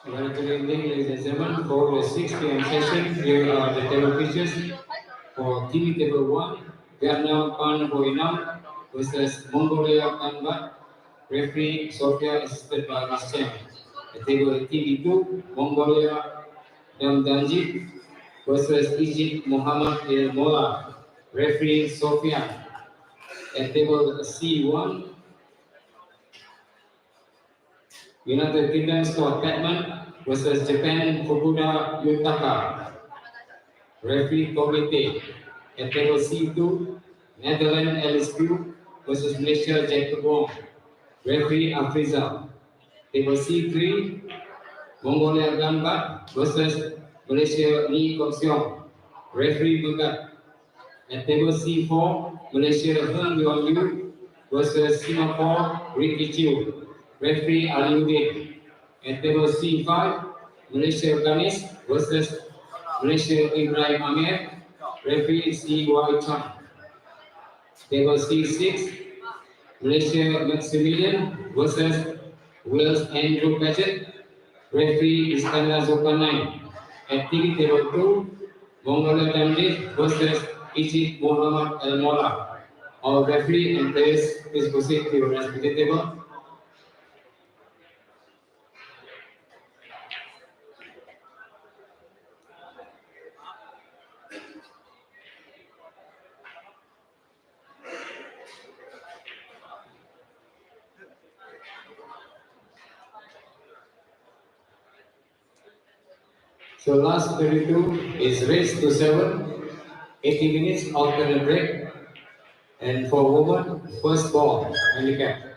Well, good evening, ladies and gentlemen. For the 6 p.m. session, here are the table features. For TV table 1, Vietnam Pan Hoinam versus Mongolia Kanbat. Referee Sofia assisted by Ms. Chen. At table TV2, Mongolia Damdanji versus Egypt Muhammad El Mola. Referee Sofia. At table C1, United Kingdom Scott Patman versus Japan Fukuda Yutaka. Referee Komite. At table C2, Netherlands Alice Pugh versus Malaysia Jacob Wong. Referee Afriza. Table C3, Mongolia Gambat versus Malaysia Lee Kok Siong. Referee Megat. At table C4, Malaysia Heng Yuan Yu versus Singapore Ricky Chiu. Referee Aliuddin. At table C5, Malaysia Ganesh versus Malaysia Ibrahim Amir. Referee C.Y. Chan. Table C6, Malaysia Maximilian versus Wales Andrew Patchett. Referee Iskandar Zulkarnain. At TV table 2, Mongolia Damdit versus Egypt Muhammad El Mola. All referee and players, please proceed to your respective table. So last 32 is race to 7, 80 minutes alternate break, and for women, first ball, handicap.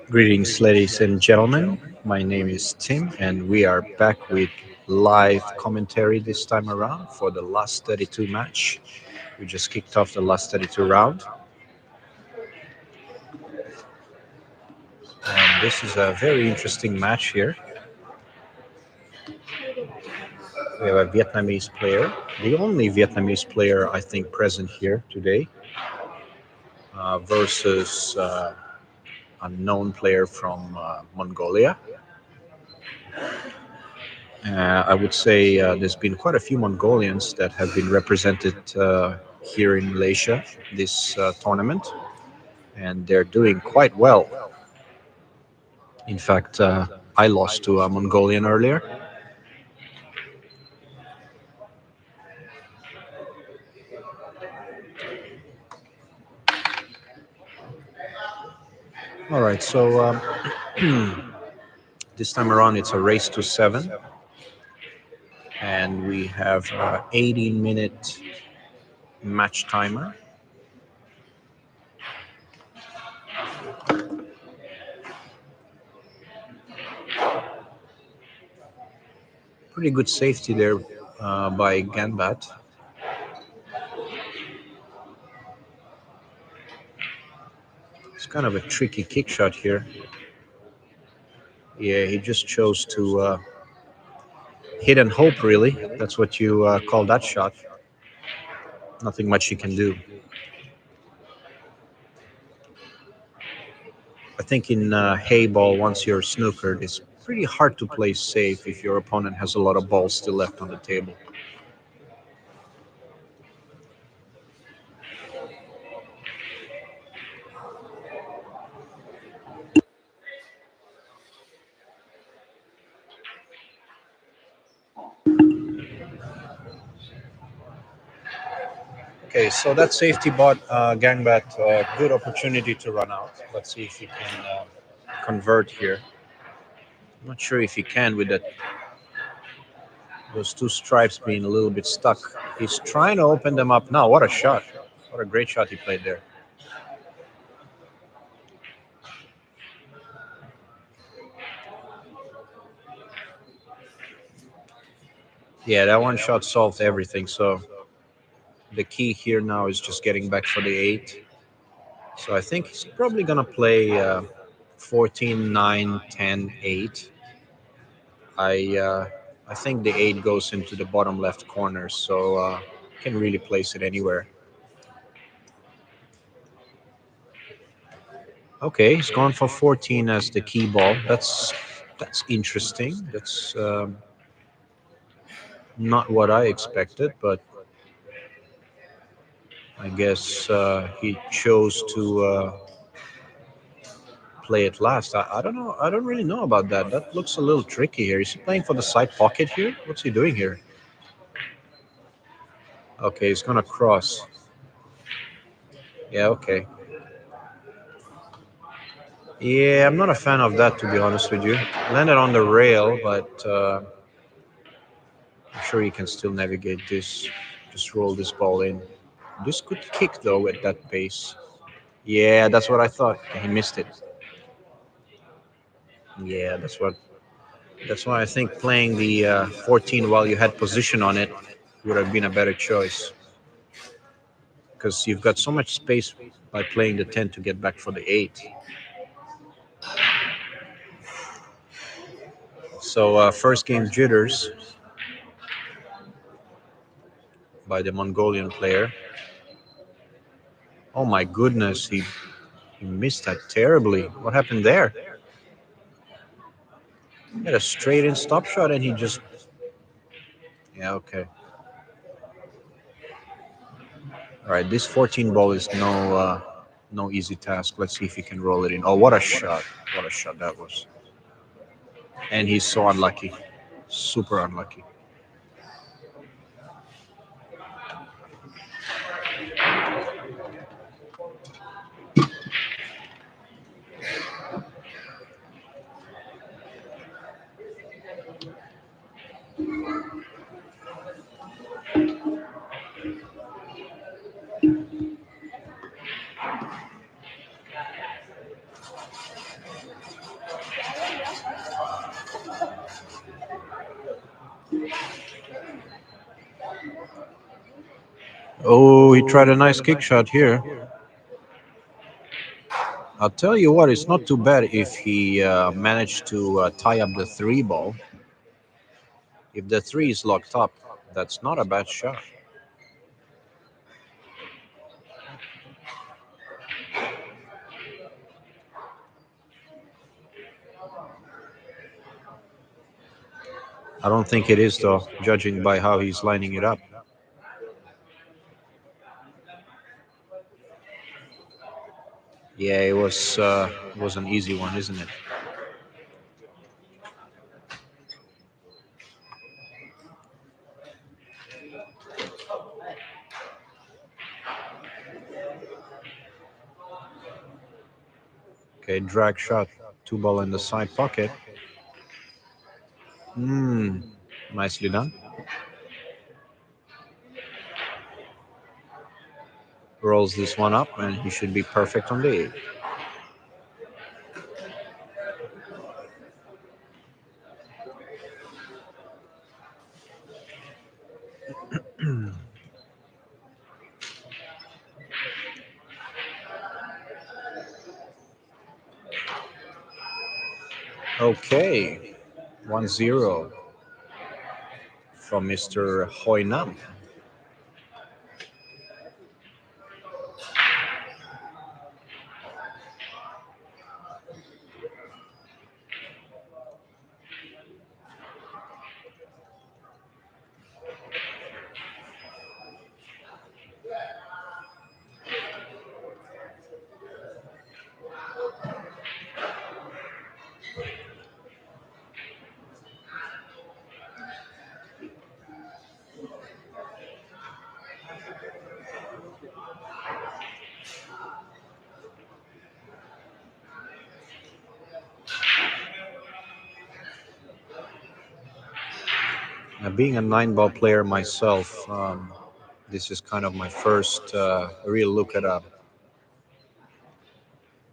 Greetings, ladies and gentlemen. My name is Tim, and we are back with live commentary this time around for the last 32 match. We just kicked off the last 32 round, and this is a very interesting match here. We have a Vietnamese player, the only Vietnamese player I think present here today, versus a known player from Mongolia. I would say there's been quite a few Mongolians that have been represented here in Malaysia this tournament, and they're doing quite well. In fact, I lost to a Mongolian earlier. All right, so this time around it's a race to 7, and we have 18-minute match timer. Pretty good safety there by Ganbat. It's kind of a tricky kick shot here. Yeah, he just chose to hit and hope, really. That's what you call that shot. Nothing much he can do. I think in Heyball, once you're snookered, it's pretty hard to play safe if your opponent has a lot of balls still left on the table. Okay, so that safety bot, Gangbat, good opportunity to run out. Let's see if he can convert here. I'm not sure if he can with that those two stripes being a little bit stuck. He's trying to open them up now. What a shot. What a great shot he played there. Yeah, that one shot solved everything. So the key here now is just getting back for the 8. So I think he's probably going to play 14, 9, 10, 8. I think the 8 goes into the bottom left corner, so can really place it anywhere. Okay, he's gone for 14 as the key ball. That's interesting. That's not what I expected, but I guess he chose to play it last. I don't know. I don't really know about that. That looks a little tricky here. Is he playing for the side pocket here? What's he doing here? Okay, he's gonna cross. Yeah, okay. Yeah, I'm not a fan of that, to be honest with you. Landed on the rail, but I'm sure he can still navigate this. Just roll this ball in. This could kick, though, at that pace. Yeah, that's what I thought. He missed it. Yeah, That's why I think playing the 14 while you had position on it would have been a better choice. Because you've got so much space by playing the 10 to get back for the 8. So first game jitters by the Mongolian player. Oh my goodness, he missed that terribly. What happened there? He had a straight in stop shot and he just... Yeah, okay. All right, this 14 ball is no easy task. Let's see if he can roll it in. Oh, what a shot. What a shot that was. And he's so unlucky. Super unlucky. Oh, he tried a nice kick shot here. I'll tell you what, it's not too bad if he managed to tie up the three ball. If the three is locked up, that's not a bad shot. I don't think it is, though, judging by how he's lining it up. Yeah, it was an easy one, isn't it? Okay, drag shot, two ball in the side pocket. Hmm, nicely done. Rolls this one up, and he should be perfect on the eight. Okay, 1-0 from Mr. Hoinam. Now, being a nine-ball player myself, this is kind of my first real look at a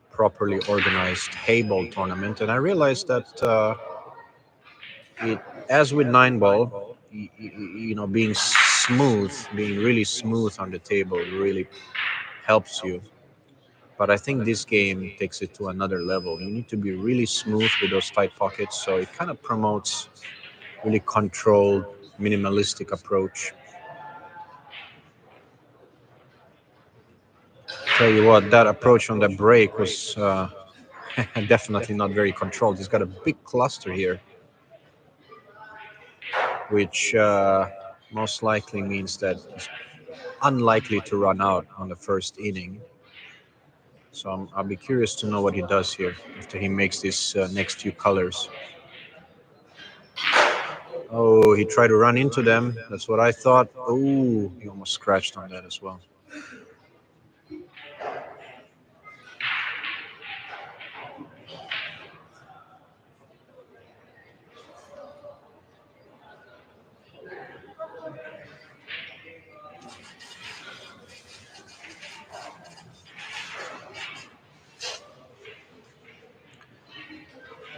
properly organized Heyball tournament, and I realized that it, as with nine ball, being smooth, being really smooth on the table really helps you. But I think this game takes it to another level. You need to be really smooth with those tight pockets, so it kind of promotes really controlled, minimalistic approach. Tell you what, that approach on the break was definitely not very controlled. He's got a big cluster here, which most likely means that he's unlikely to run out on the first inning. So I'll be curious to know what he does here after he makes these next few colors. Oh, he tried to run into them. That's what I thought. Oh, he almost scratched on that as well.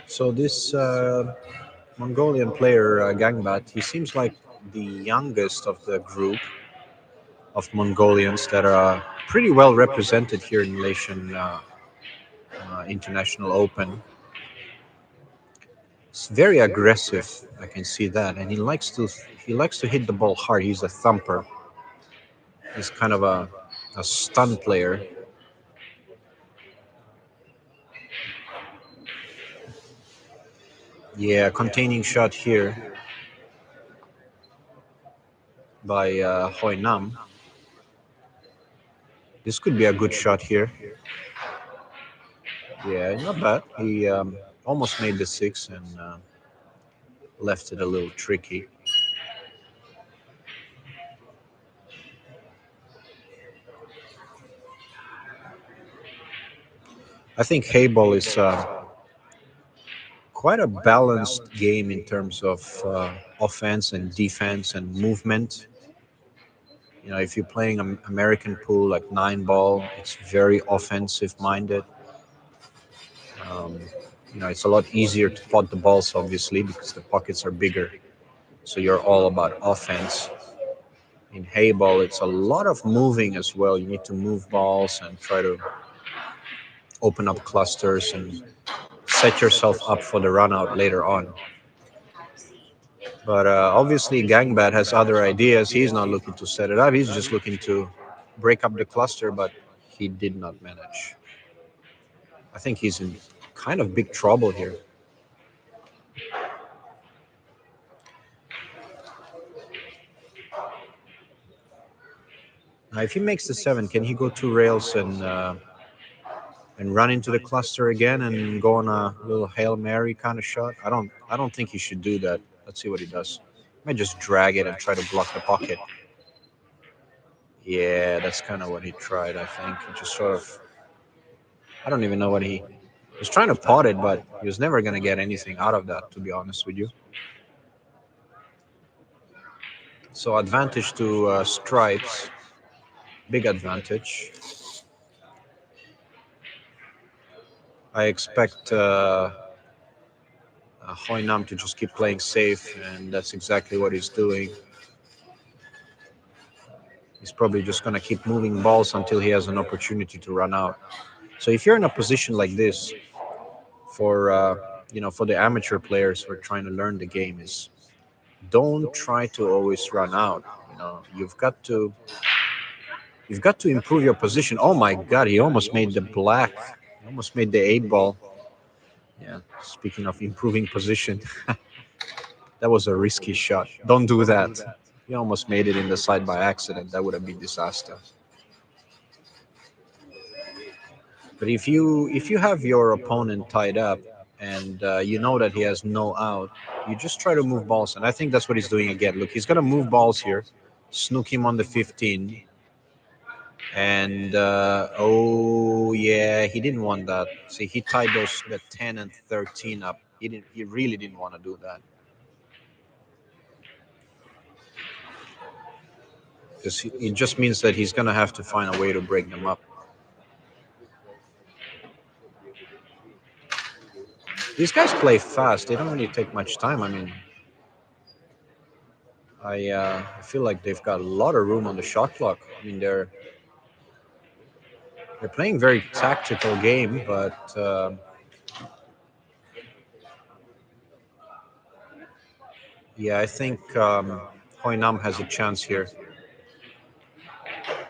So this Mongolian player, Gangbat, he seems like the youngest of the group of Mongolians that are pretty well represented here in Malaysian International Open. It's very aggressive. I can see that, and he likes to hit the ball hard. He's a thumper. He's kind of a stun player. Yeah, containing shot here by Hoi Nam. This could be a good shot here. Yeah, not bad. He almost made the six and left it a little tricky. I think Heyball is quite a balanced game in terms of offense and defense and movement. If you're playing an American pool like nine ball, it's very offensive minded. Um, it's a lot easier to pot the balls, obviously, because the pockets are bigger. So you're all about offense. In Heyball, it's a lot of moving as well. You need to move balls and try to open up clusters and set yourself up for the run out later on. But obviously, Gangbat has other ideas. He's not looking to set it up. He's just looking to break up the cluster, but he did not manage. I think he's in kind of big trouble here. Now, if he makes the 7, can he go 2 rails and run into the cluster again and go on a little Hail Mary kind of shot? I don't think he should do that. Let's see what he does. He might just drag it and try to block the pocket. Yeah, that's kind of what he tried, I think. He just sort of, I don't even know what he was trying to pot it, but he was never going to get anything out of that, to be honest with you. So advantage to stripes, big advantage. I expect Hoi Nam to just keep playing safe, and that's exactly what he's doing. He's probably just going to keep moving balls until he has an opportunity to run out. So if you're in a position like this, for for the amateur players who are trying to learn the game, is don't try to always run out. You've got to improve your position. Oh my God, he almost made the black. He almost made the 8 ball. Yeah. Speaking of improving position, that was a risky shot. Don't do that. He almost made it in the side by accident. That would have been disaster. But if you have your opponent tied up and you know that he has no out, you just try to move balls. And I think that's what he's doing again. Look, he's gonna move balls here, snook him on the 15, and oh yeah, he didn't want that. See, he tied the 10 and 13 up. He really didn't want to do that because it just means that he's gonna have to find a way to break them up. These guys play fast. They don't really take much time. I mean, I feel like they've got a lot of room on the shot clock. I mean, they're playing very tactical game, but yeah, I think Hoi Nam has a chance here.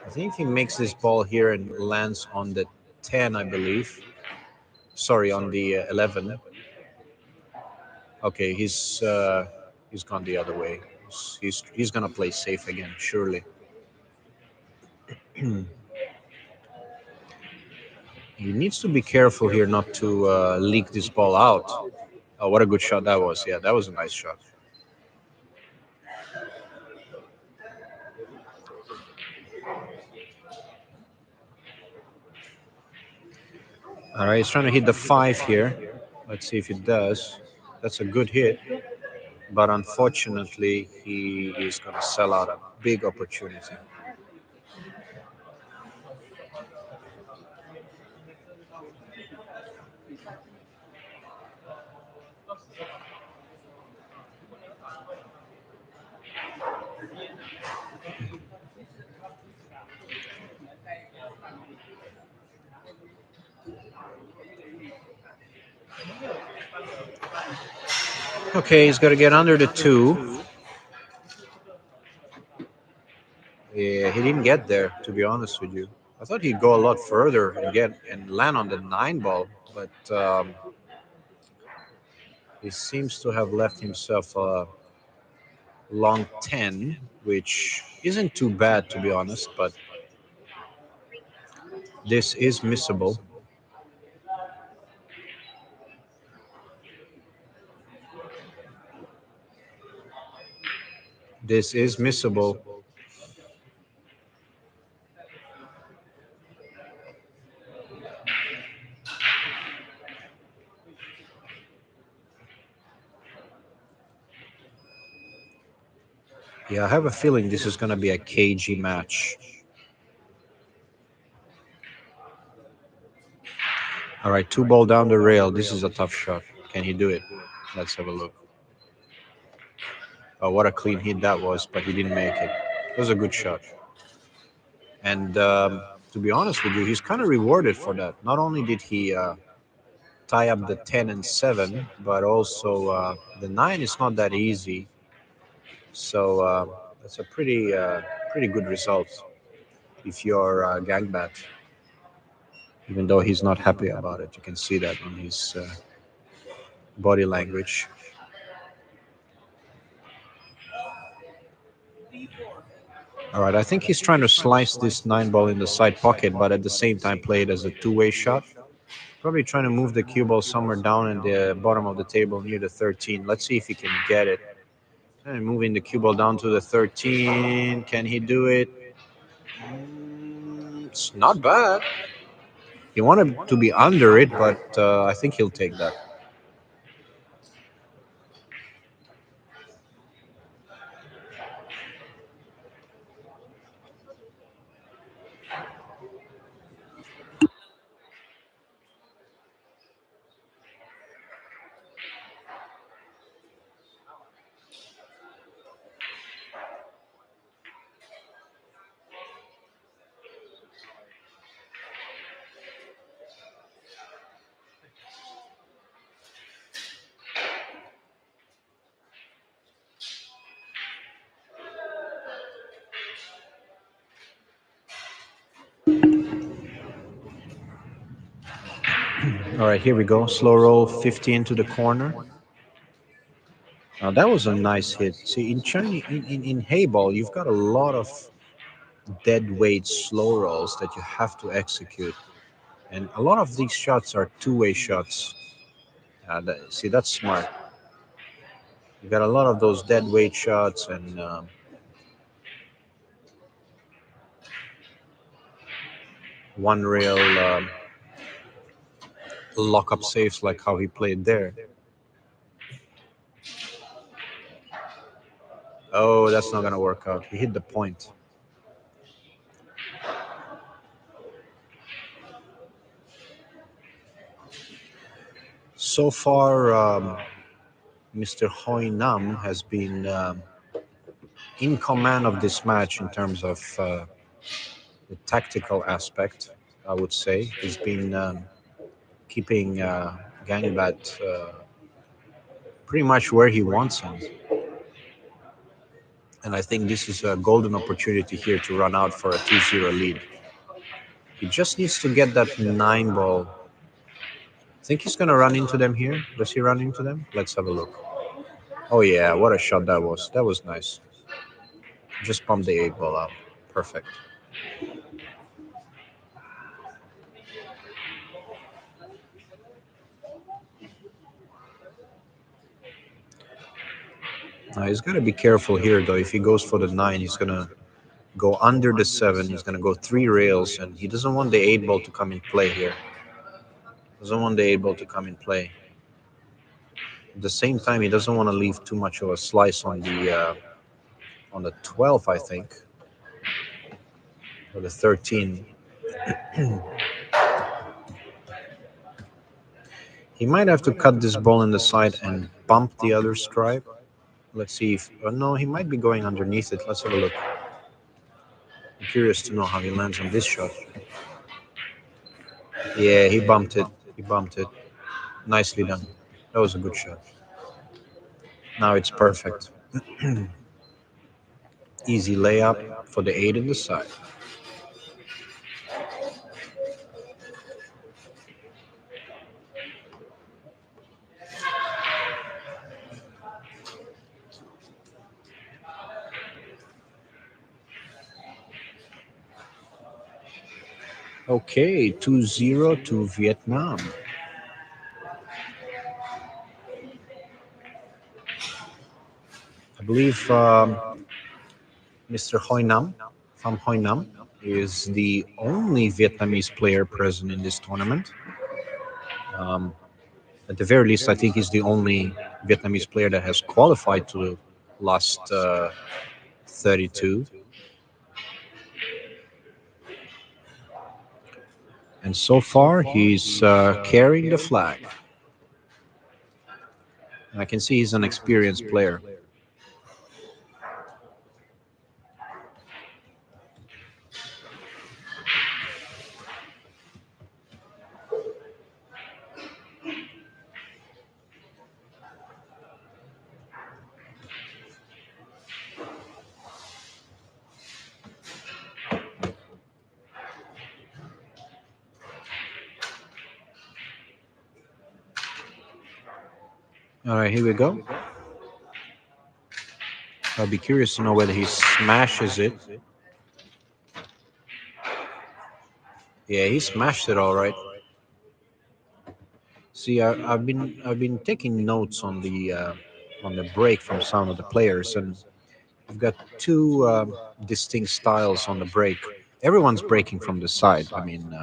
I think if he makes this ball here and lands on the 10, I believe. Sorry, on the 11. Okay, he's gone the other way. He's gonna play safe again, surely. He needs to be careful here not to leak this ball out. Oh, what a good shot that was. Yeah, that was a nice shot. All right, he's trying to hit the 5 here. Let's see if it does. That's a good hit, but unfortunately, he is going to sell out a big opportunity. Okay, he's got to get under the 2. Yeah, he didn't get there, to be honest with you. I thought he'd go a lot further and get and land on the 9 ball, but he seems to have left himself a long 10, which isn't too bad, to be honest, but this is missable. This is missable. Yeah, I have a feeling this is going to be a cagey match. All right, 2 ball down the rail. This is a tough shot. Can he do it? Let's have a look. Oh, what a clean hit that was, but he didn't make it. It was a good shot. And to be honest with you, he's kind of rewarded for that. Not only did he tie up the 10 and 7, but also the 9 is not that easy. So that's a pretty good result if you're Gangbat. Even though he's not happy about it, you can see that on his body language. All right, I think he's trying to slice this 9 ball in the side pocket, but at the same time play it as a two-way shot. Probably trying to move the cue ball somewhere down in the bottom of the table near the 13. Let's see if he can get it. And moving the cue ball down to the 13. Can he do it? It's not bad. He wanted to be under it, but I think he'll take that. All right, here we go. Slow roll 50 into the corner. Now that was a nice hit. See, in China, in Heyball, you've got a lot of dead weight slow rolls that you have to execute. And a lot of these shots are two-way shots. See, that's smart. You got a lot of those dead weight shots and one rail lock-up saves like how he played there. Oh, that's not gonna work out. He hit the point. So far, Mr. Hoi Nam has been in command of this match in terms of the tactical aspect. I would say he's been keeping Gangbat pretty much where he wants him. And I think this is a golden opportunity here to run out for a 2-0 lead. He just needs to get that 9 ball. Think he's going to run into them here? Does he run into them? Let's have a look. Oh, yeah, what a shot that was. That was nice. Just pump the 8 ball out. Perfect. Now, he's got to be careful here, though. If he goes for the 9, he's going to go under the 7. He's going to go 3 rails, and he doesn't want the 8 ball to come in play here. Doesn't want the 8 ball to come in play. At the same time, he doesn't want to leave too much of a slice on the 12, I think, or the 13. He might have to cut this ball in the side and bump the other stripe. Let's see if... Oh, no, he might be going underneath it. Let's have a look. I'm curious to know how he lands on this shot. Yeah, he bumped it. He bumped it. Nicely done. That was a good shot. Now it's perfect. Easy layup for the 8 in the side. Okay, 2-0 to Vietnam. I believe Mr. Hoi Nam from Hoi Nam is the only Vietnamese player present in this tournament. At the very least, I think he's the only Vietnamese player that has qualified to the last 32. And so far, he's carrying the flag. And I can see he's an experienced player. All right, here we go. I'll be curious to know whether he smashes it. Yeah, he smashed it all right. See, I've been taking notes on the break from some of the players, and I've got two distinct styles on the break. Everyone's breaking from the side. I mean,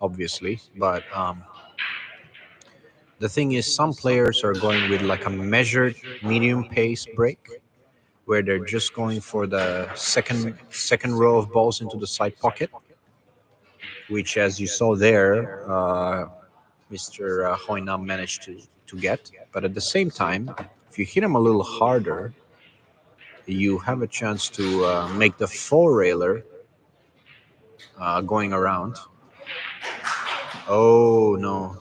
obviously, but the thing is, some players are going with like a measured medium pace break, where they're just going for the second row of balls into the side pocket, which, as you saw there, Mr. Hoinam managed to get. But at the same time, if you hit him a little harder, you have a chance to make the four railer going around. Oh no,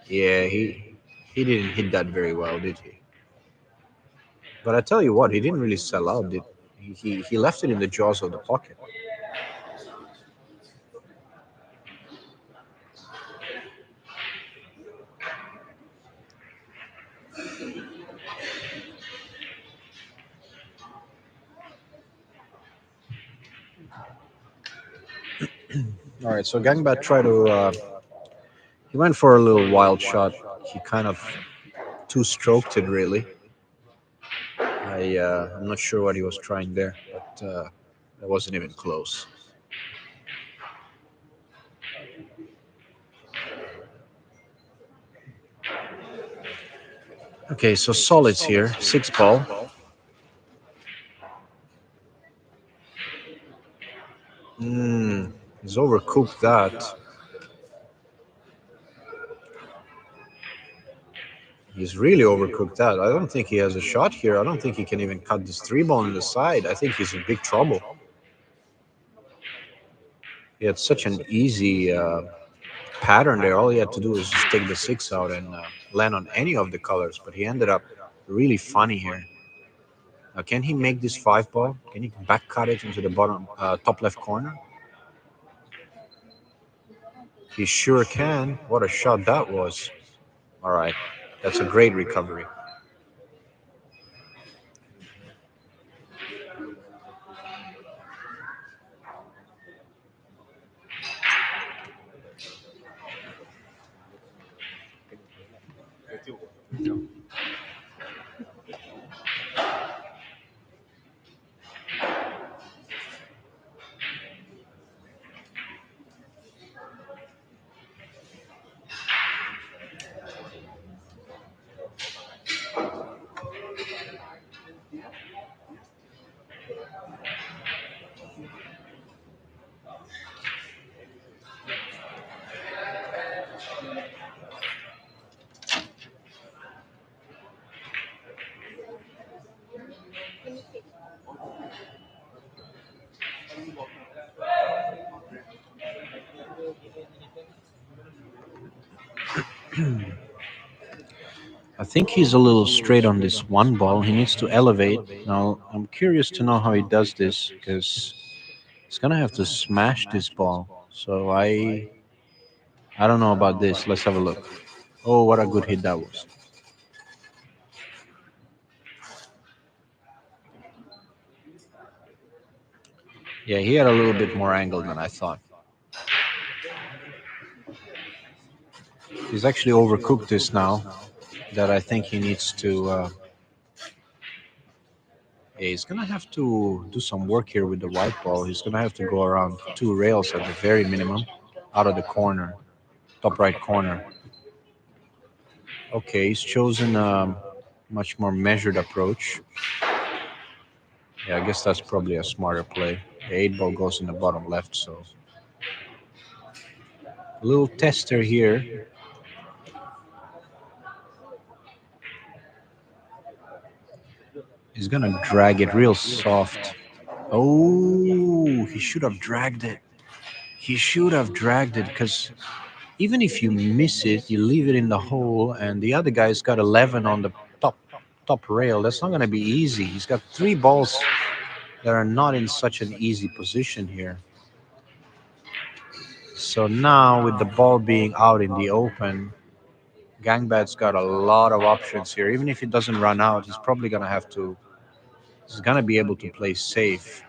yeah, he didn't hit that very well, did he? But I tell you what, he didn't really sell out, did he left it in the jaws of the pocket. All right, so Gangbat tried to he went for a little wild shot. He kind of two stroked it really. I'm not sure what he was trying there, but it wasn't even close. Okay, so solids here, six ball. Mm, he's overcooked that. He's really overcooked that. I don't think he has a shot here. I don't think he can even cut this three ball in the side. I think he's in big trouble. He had such an easy pattern there. All he had to do was just take the six out and land on any of the colors, but he ended up really funny here. Now, can he make this five ball? Can he back cut it into the bottom, top left corner? He sure can. What a shot that was. All right. That's a great recovery. I think he's a little straight on this one ball. He needs to elevate. Now, I'm curious to know how he does this because he's going to have to smash this ball. So I don't know about this. Let's have a look. Oh, what a good hit that was. Yeah, he had a little bit more angle than I thought. He's actually overcooked this now that I think he needs to. Yeah, he's gonna have to do some work here with the white ball. He's gonna have to go around two rails at the very minimum, out of the corner, top right corner. Okay, he's chosen a much more measured approach. Yeah, I guess that's probably a smarter play. The eight ball goes in the bottom left, so a little tester here. He's gonna drag it real soft. Oh, he should have dragged it. He should have dragged it because even if you miss it, you leave it in the hole, and the other guy's got 11 on the top rail. That's not going to be easy. He's got three balls that are not in such an easy position here. So now, with the ball being out in the open, Gangbad's got a lot of options here. Even if he doesn't run out, he's probably gonna have to. He's gonna be able to play safe.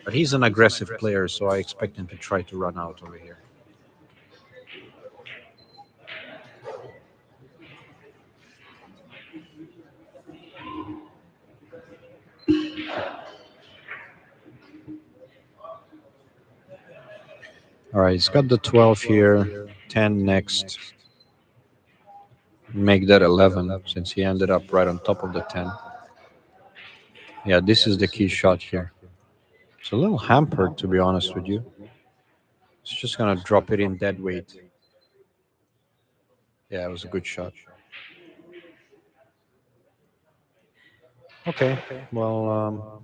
But he's an aggressive player, so I expect him to try to run out over here. All right, he's got the 12 here, 10 next. Make that 11 since he ended up right on top of the 10. Yeah, this is the key shot here. It's a little hampered, to be honest with you. It's just gonna drop it in dead weight. Yeah, it was a good shot. Okay, well,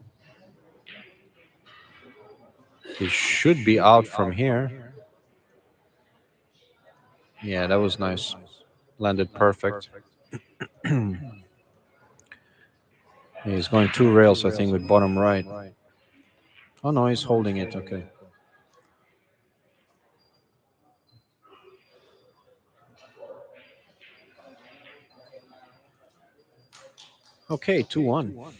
he should be out from here. Yeah, that was nice. Landed perfect. He's going 2 rails, I think, with bottom right. Oh no, he's holding it. Okay. Okay, 2-1.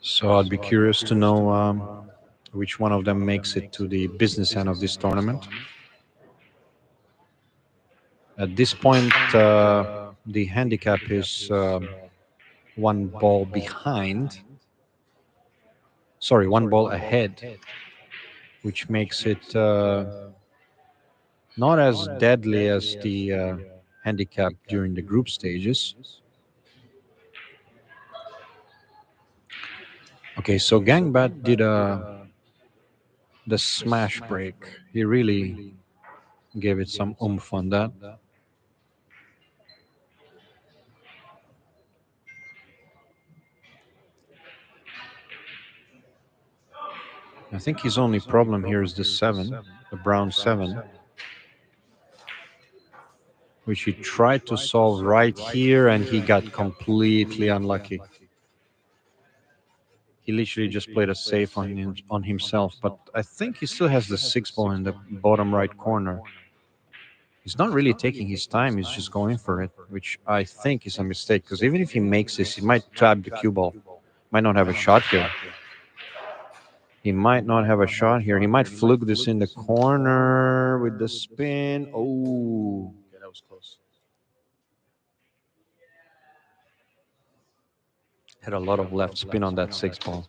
So I'd be curious to know which one of them makes it to the business end of this tournament. At this point, the handicap is 1 ball behind. Sorry, 1 ball ahead, which makes it not as deadly as the handicap during the group stages. Okay, so Gangbat did the smash break. He really gave it some oomph on that. I think his only problem here is the 7, the brown 7, which he tried to solve right here, and he got completely unlucky. He literally just played a safe on himself, but I think he still has the 6 ball in the bottom right corner. He's not really taking his time, he's just going for it, which I think is a mistake, because even if he makes this, he might trap the cue ball. Might not have a shot here. He might not have a shot here. He might fluke this in the corner with the spin. Oh, okay, that was close. Had a lot of left spin on that 6 ball.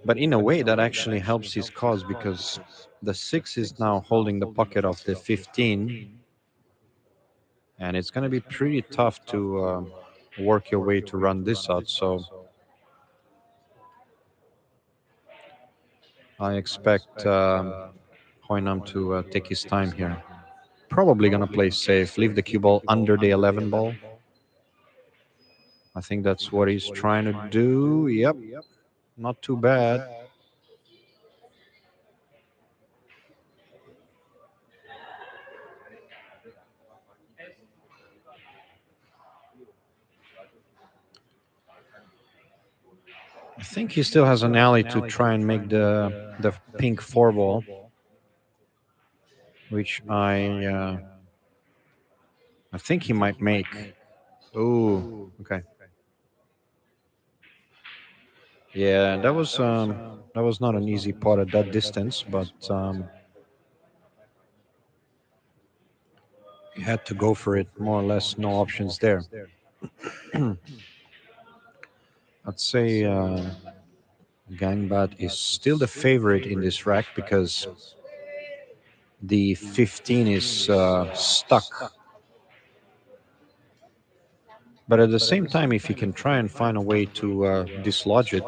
But in a way, that actually helps his cause, because the 6 is now holding the pocket of the 15. And it's going to be pretty tough to work your way to run this out. So I expect Hoynam to take his time here. Probably going to play safe, leave the cue ball under the 11 ball. I think that's what he's trying to do. Yep, not too bad. I think he still has an alley to try and make the pink 4 ball, which I think he might make. Oh, okay. Yeah, that was not an easy pot at that distance, but he had to go for it. More or less, no options there. I'd say Gangbat is still the favorite in this rack because the 15 is stuck. But at the same time, if he can try and find a way to dislodge it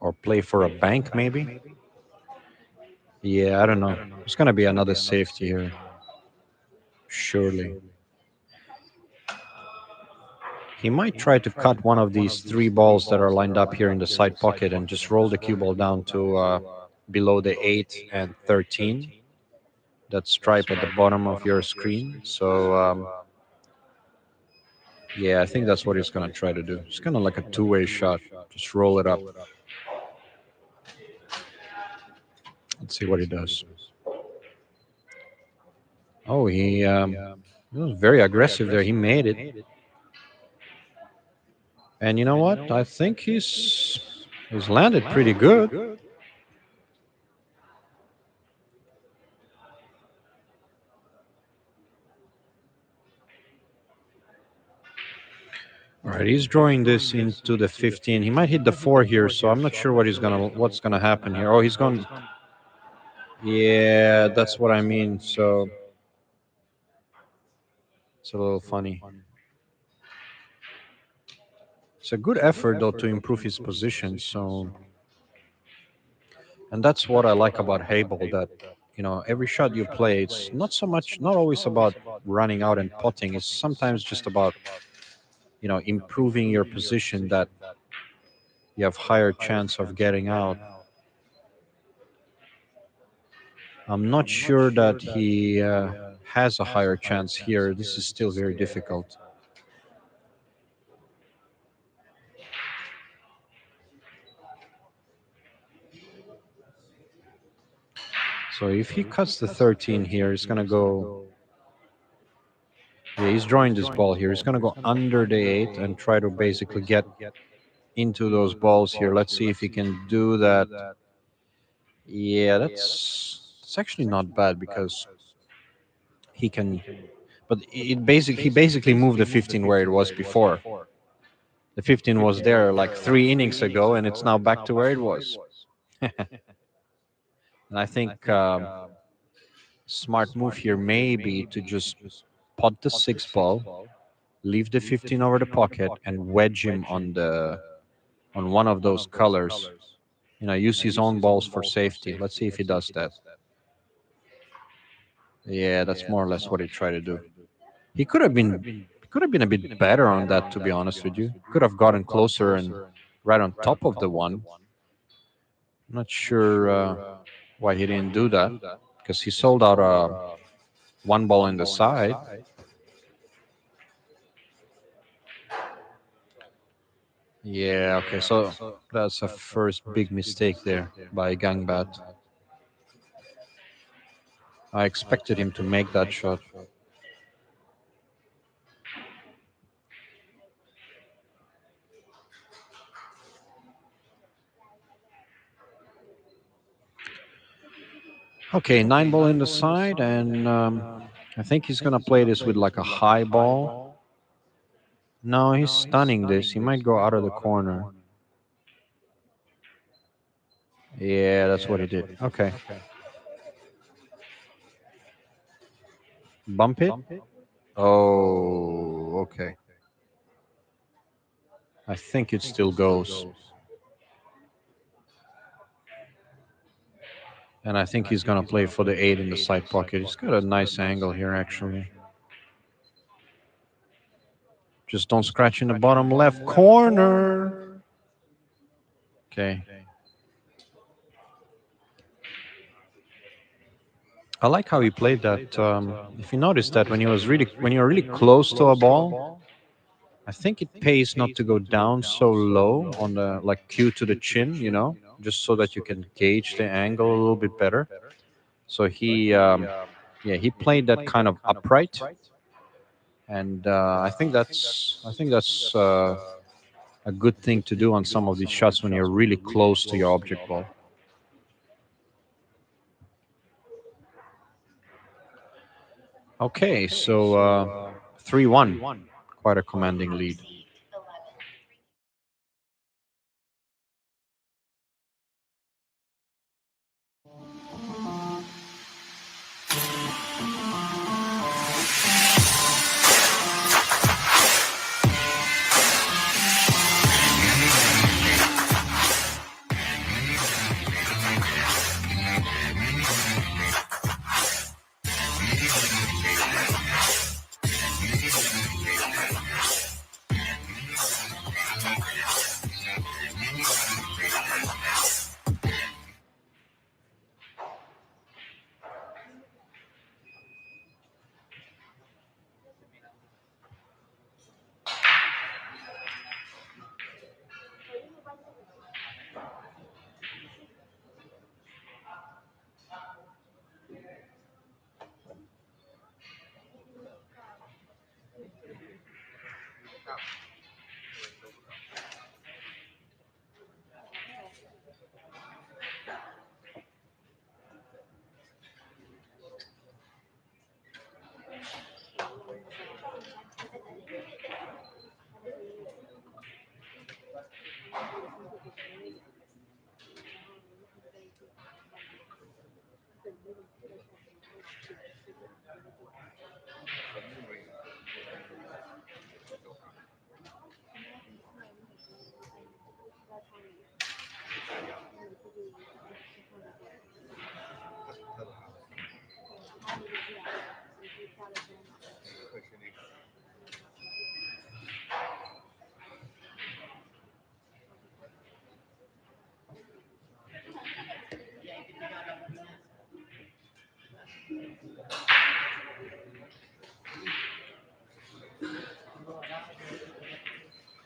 or play for a bank, maybe. Yeah, I don't know. It's gonna be another safety here, surely. He might try to cut one of these three balls that are lined up here in the side pocket and just roll the cue ball down to below the 8 and 13, that stripe at the bottom of your screen. So, yeah, I think that's what he's going to try to do. It's kind of like a two-way shot. Just roll it up. Let's see what he does. Oh, he was very aggressive there. He made it. And you know what? I think he's landed pretty good. All right, he's drawing this into the 15. He might hit the 4 here, so I'm not sure what's gonna happen here. Oh, he's going. Yeah, that's what I mean. So it's a little funny. It's a good effort though to improve his position. So, and that's what I like about Heyball. That every shot you play, it's not so much, not always about running out and potting. It's sometimes just about improving your position that you have higher chance of getting out. I'm not sure that he has a higher chance here. This is still very difficult. So if he cuts the 13 here, he's going to go. Yeah, he's drawing this ball here. He's going to go under the 8 and try to basically get into those balls here. Let's see if he can do that. Yeah, that's actually not bad because he can. But he basically moved the 15 where it was before. The 15 was there like 3 innings ago, and it's now back to where it was. And I think smart move here may be to just pot the 6 ball, leave the 15 over the pocket, and wedge him on one of those colors. Use his own balls for safety. Let's see if he does that. Yeah, that's more or less what he tried to do. He could have been a bit better on that, to be honest with you. Could have gotten closer and right on top of the one. I'm not sure why he didn't do that because he sold out one ball in the side. Yeah, okay, so that's a first big mistake there by Gangbat. I expected him to make that shot. Okay, 9 ball in the side, and I think he's gonna play this with like a high ball. No, he's stunning this. He might go out of the corner. Yeah, that's what he did. Okay. Bump it? Oh, okay. I think it still goes. And I think he's going to play for the 8 in the side pocket. He's got a nice angle here, actually. Just don't scratch in the bottom left corner. Okay. I like how he played that. If you notice that when you're really close to a ball, I think it pays not to go down so low on the like cue to the chin, just so that you can gauge the angle a little bit better. So he played that kind of upright, and I think that's a good thing to do on some of these shots when you're really close to your object ball. Okay, so 3-1, quite a commanding lead.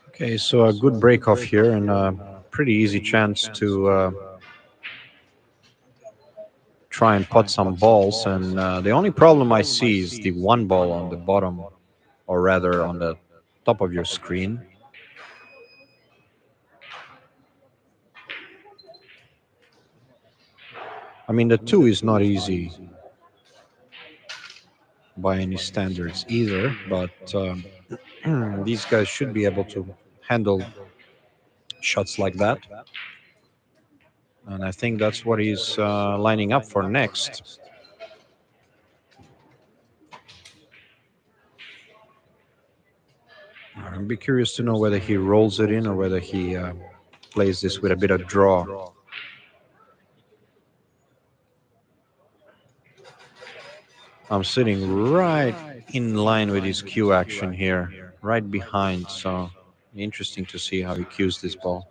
Okay, so a good break off here and a pretty easy chance to try and pot some balls. And the only problem I see is the one ball on the bottom, or rather on the top of your screen. I mean, the two is not easy by any standards either, but these guys should be able to handle shots like that. And I think that's what he's lining up for next. I'd be curious to know whether he rolls it in or whether he plays this with a bit of draw. I'm sitting right in line with his cue action here, right behind, so interesting to see how he cues this ball.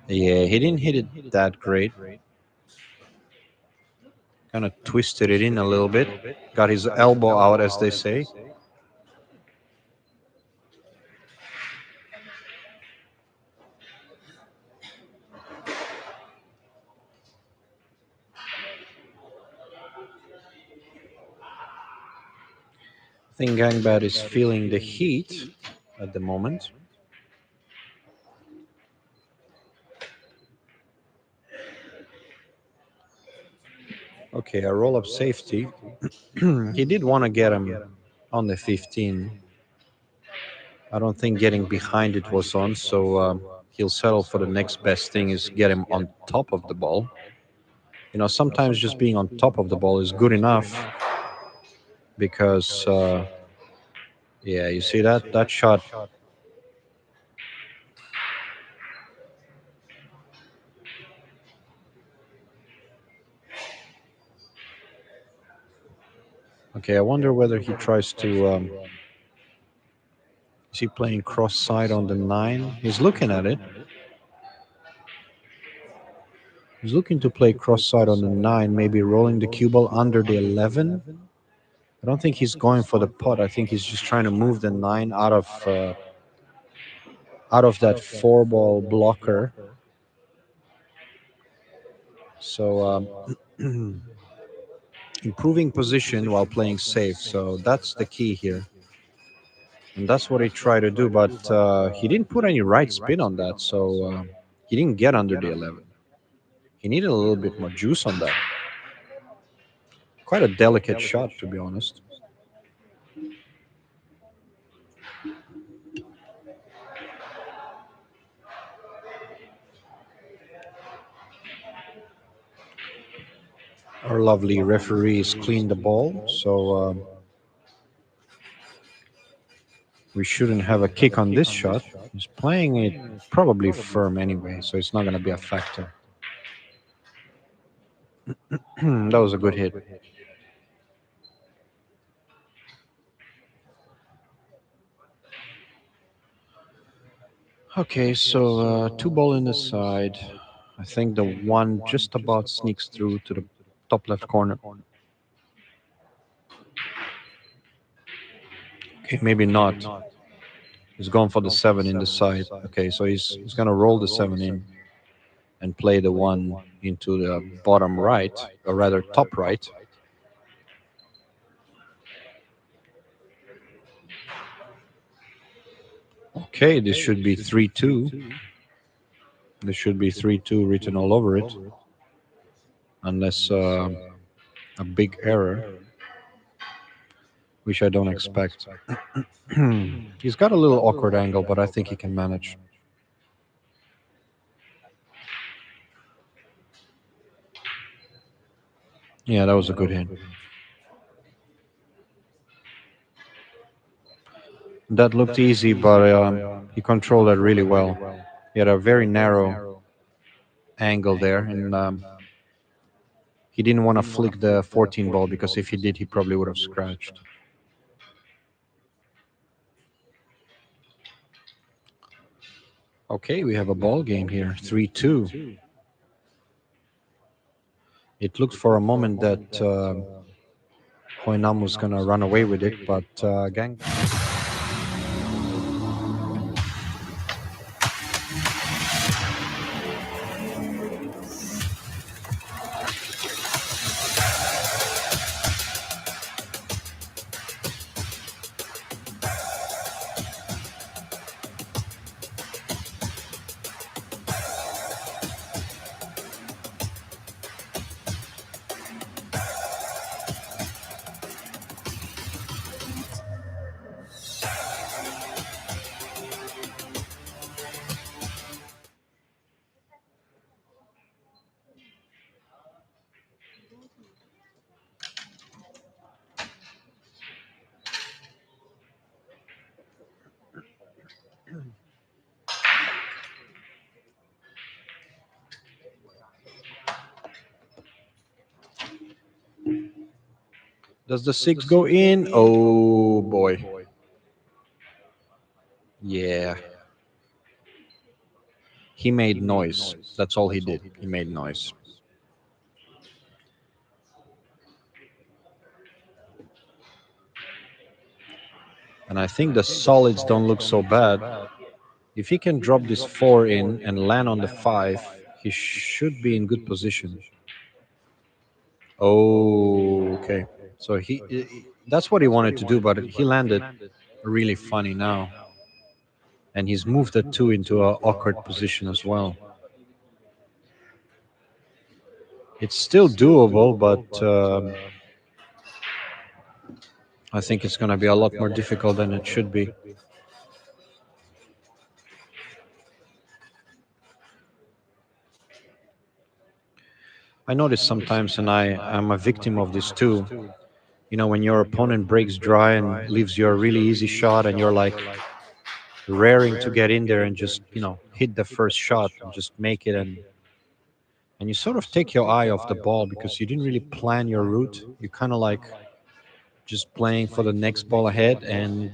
Yeah, he didn't hit it that great. Kind of twisted it in a little bit. Got his elbow out, as they say. I think Gangbat is feeling the heat at the moment. Okay, a roll-up safety. He did want to get him on the 15. I don't think getting behind it was on, so he'll settle for the next best thing is get him on top of the ball. You know, sometimes just being on top of the ball is good enough because, yeah, you see that shot. Okay, I wonder whether he tries to. Is he playing cross side on the 9? He's looking at it. He's looking to play cross side on the 9, maybe rolling the cue ball under the 11. I don't think he's going for the pot. I think he's just trying to move the 9 out of that 4-ball blocker. So improving position while playing safe. So that's the key here. And that's what he tried to do. But he didn't put any right spin on that. So he didn't get under the 11. He needed a little bit more juice on that. Quite a delicate shot, to be honest. Our lovely referees cleaned the ball. So we shouldn't have a kick on this shot. He's playing it probably firm anyway, so it's not going to be a factor. That was a good hit. Okay, so two ball in the side. I think the one just about sneaks through to the top left corner. Okay, maybe not. He's gone for the seven in the side. Okay, so he's going to roll the seven in and play the one into the bottom right, or rather top right. Okay, this should be 3-2. There should be 3-2 written all over it, unless a big error, which I don't expect. He's got a little awkward angle, but I think he can manage. Yeah, that was a good hit. That looked easy, but he controlled it really well. He had a very narrow angle there, and he didn't want to flick the 14 ball because if he did, he probably would have scratched. Okay, we have a ball game here, 3-2. It looked for a moment that Hoinam was going to run away with it, but Gang. Does the six go in? Oh boy. Yeah. He made noise. That's all he did. He made noise. And I think the solids don't look so bad. If he can drop this four in and land on the five, he should be in good position. Oh, okay. So that's what he wanted to do, but he landed really funny now. And he's moved the two into an awkward position as well. It's still doable, but I think it's going to be a lot more difficult than it should be. I notice sometimes, and I'm a victim of this too. You know, when your opponent breaks dry and leaves you a really easy shot, and you're like raring to get in there and just, hit the first shot and just make it, and you sort of take your eye off the ball because you didn't really plan your route. You kind of like just playing for the next ball ahead, and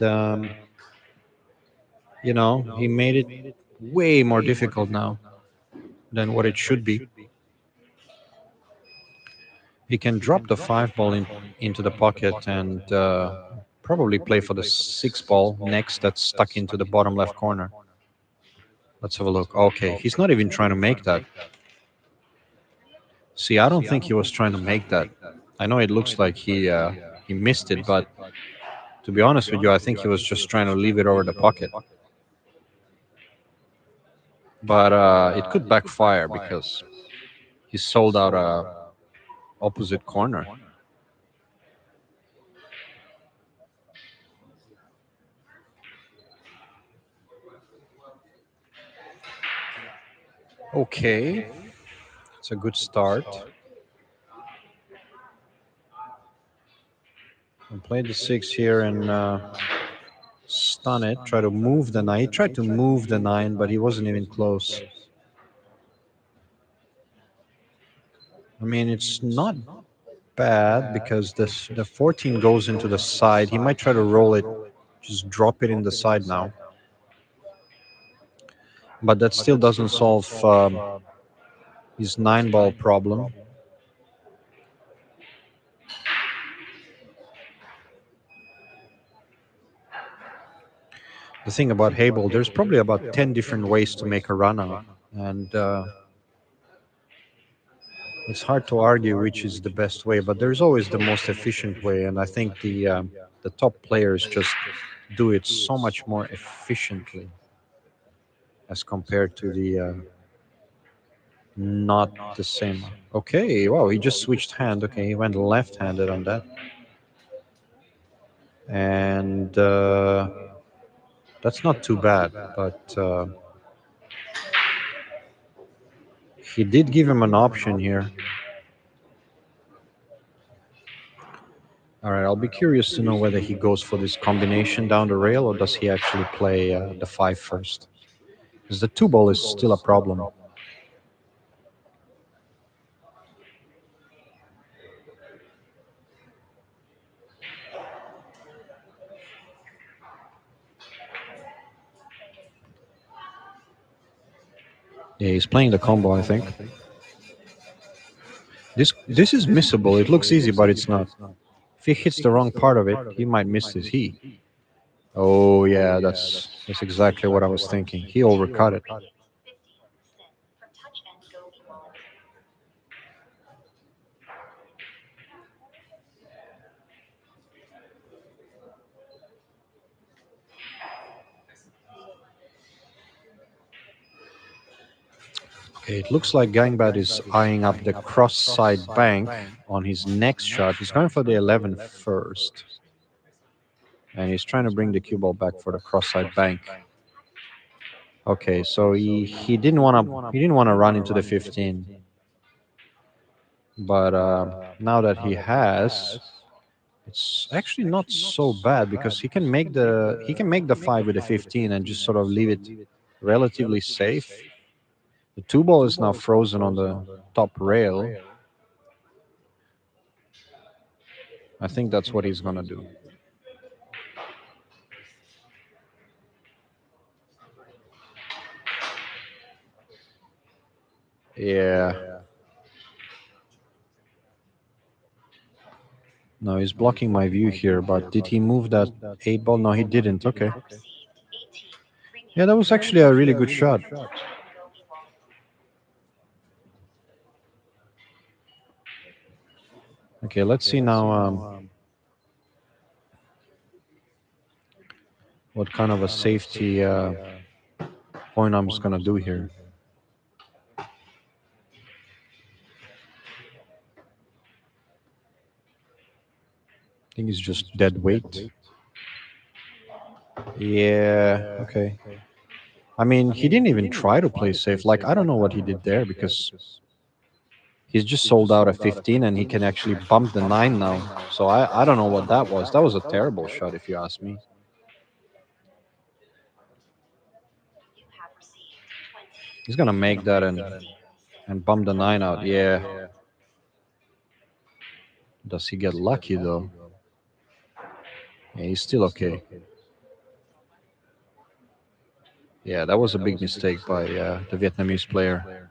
he made it way more difficult now than what it should be. He can drop the five ball into the pocket and probably play for the six ball next that's stuck into the bottom left corner. Let's have a look. Okay, he's not even trying to make that. See, I don't think he was trying to make that. I know it looks like he missed it, but to be honest with you, I think he was just trying to leave it over the pocket. But it could backfire because he sold out a opposite corner. Okay, it's a good start. And play the six here and stun it. Try to move the nine. He tried to move the nine, but he wasn't even close. I mean, it's not bad because the 14 goes into the side. He might try to roll it, just drop it in the side now. But that still doesn't solve his nine ball problem. The thing about Heyball, there's probably about 10 different ways to make a run out. And it's hard to argue which is the best way, but there's always the most efficient way. And I think the top players just do it so much more efficiently as compared to the not the same. Okay, wow, he just switched hand. Okay, he went left-handed on that. And that's not too bad, but he did give him an option here. All right, I'll be curious to know whether he goes for this combination down the rail or does he actually play the five first? Because the two ball is still a problem. Yeah, he's playing the combo, I think. This is missable. It looks easy, but it's not. If he hits the wrong part of it, he might miss this. Oh yeah, that's exactly what I was thinking. He overcut it. Okay, it looks like Gangbad is eyeing up the cross side bank on his next shot. He's going for the 11 first. And he's trying to bring the cue ball back for the cross side bank. Okay, so he didn't want to run into the 15. But now that he has, it's actually not so bad because he can make the 5 with the 15 and just sort of leave it relatively safe. The two ball is now frozen on the top rail. I think that's what he's gonna do. Yeah. No, he's blocking my view here, but did he move that 8 ball? No, he didn't. Okay. Yeah, that was actually a really good shot. Okay, let's see now what kind of a safety point I'm just gonna do here. I think it's just dead weight. Yeah, okay. I mean, he didn't even try to play safe. Like, I don't know what he did there because he's just sold out a 15 and he can actually bump the 9 now. So I don't know what that was. That was a terrible shot, if you ask me. He's gonna make that and bump the 9 out. Yeah. Does he get lucky though? Yeah, he's still okay. Yeah, that was a big mistake by the Vietnamese player.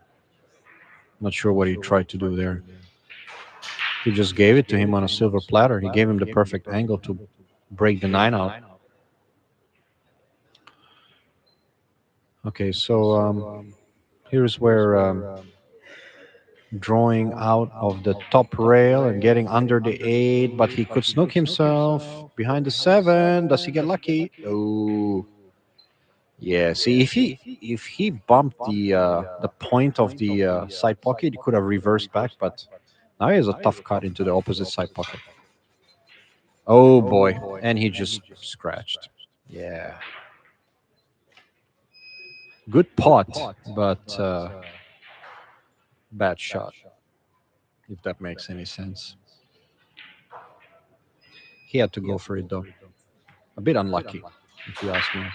Not sure what he tried to do there. He just gave it to him on a silver platter. He gave him the perfect angle to break the 9 out. Okay, so here's where drawing out of the top rail and getting under the 8, but he could snook himself behind the 7. Does he get lucky? Oh, yeah. See, if he bumped the point of the side pocket, he could have reversed back, but now he has a tough cut into the opposite side pocket. Oh boy, and he just scratched. Yeah, good pot, but bad shot, if that makes any sense. He had to go for it though. A bit unlucky, if you ask me.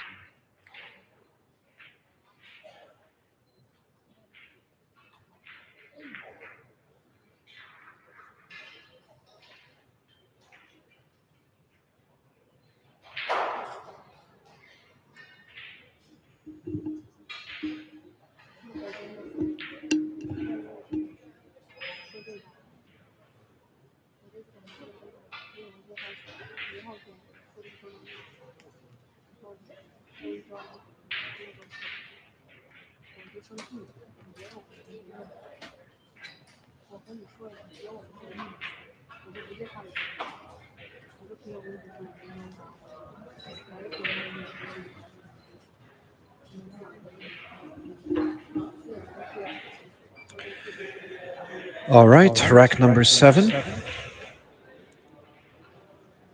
All right, rack number 7.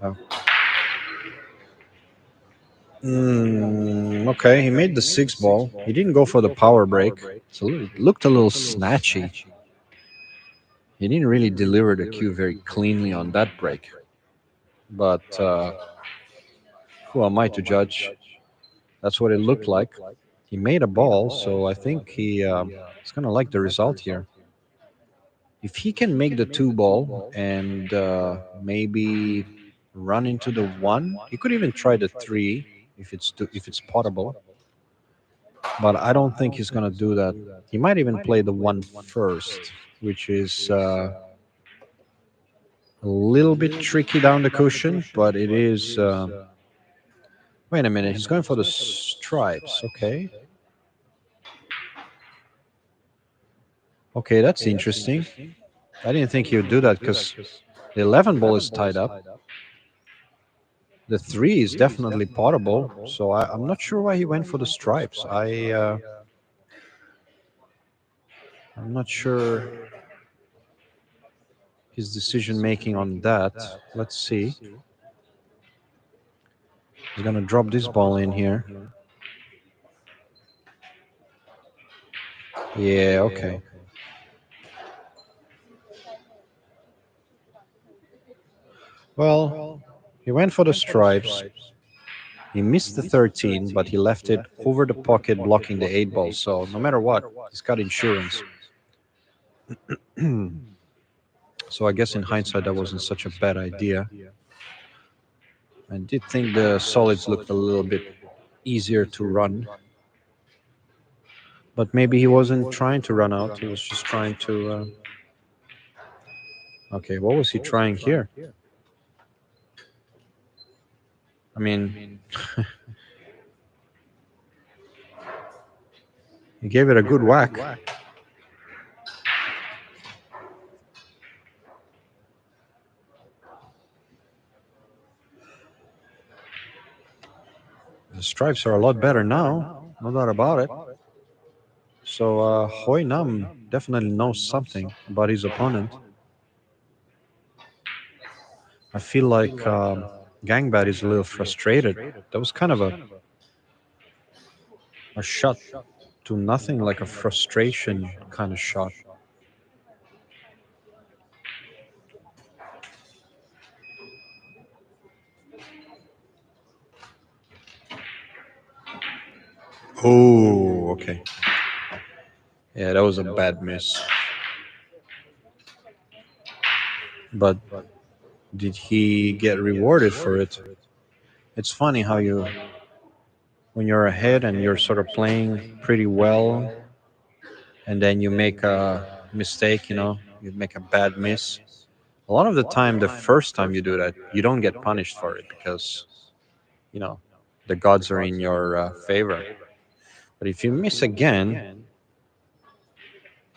Oh. Okay, he made the 6 ball. He didn't go for the power break, so it looked a little snatchy. He didn't really deliver the cue very cleanly on that break. But who am I to judge? That's what it looked like. He made a ball, so I think he's gonna like the result here. If he can make the 2 ball and maybe run into the 1, he could even try the 3 if it's potable. But I don't think he's gonna do that. He might even play the 1 first, which is a little bit tricky down the cushion, but it is. Wait a minute, he's going for the stripes. Okay. Okay, that's interesting. I didn't think he would do that because the 11 ball is tied up. The 3 is definitely potable, so I'm not sure why he went for the stripes. I'm not sure his decision making on that. Let's see. He's gonna drop this ball in here. Yeah, okay. Well, he went for the stripes. He missed the 13, but he left it over the pocket, blocking the 8 ball. So no matter what, he's got insurance. So I guess in hindsight, that wasn't such a bad idea. I did think the solids looked a little bit easier to run, but maybe he wasn't trying to run out. He was just trying to. Okay, what was he trying here? I mean, he gave it a good whack. The stripes are a lot better now, no doubt about it. So Hoi Nam definitely knows something about his opponent. I feel like Gangbat is a little frustrated. That was kind of a shot to nothing, like a frustration kind of shot. Oh, okay. Yeah, that was a bad miss. But did he get rewarded for it? It's funny how when you're ahead and you're sort of playing pretty well, and then you make a mistake, you make a bad miss. A lot of the time, the first time you do that, you don't get punished for it because, you know, the gods are in your favor. But if you miss again,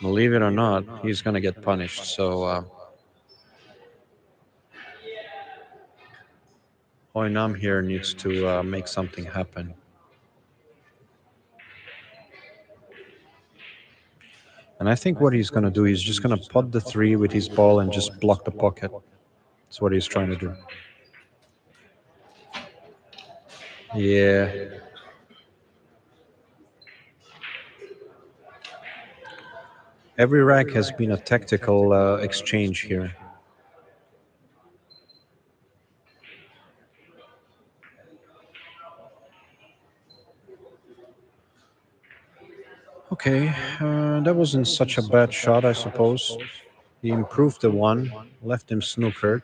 Believe it or not, he's gonna get punished. So Hoinam here needs to make something happen. And I think what he's gonna do, he's just gonna pot the three with his ball and just block the pocket. That's what he's trying to do. Yeah. Every rack has been a tactical exchange here. Okay, that wasn't such a bad shot, I suppose. He improved the one, left him snookered.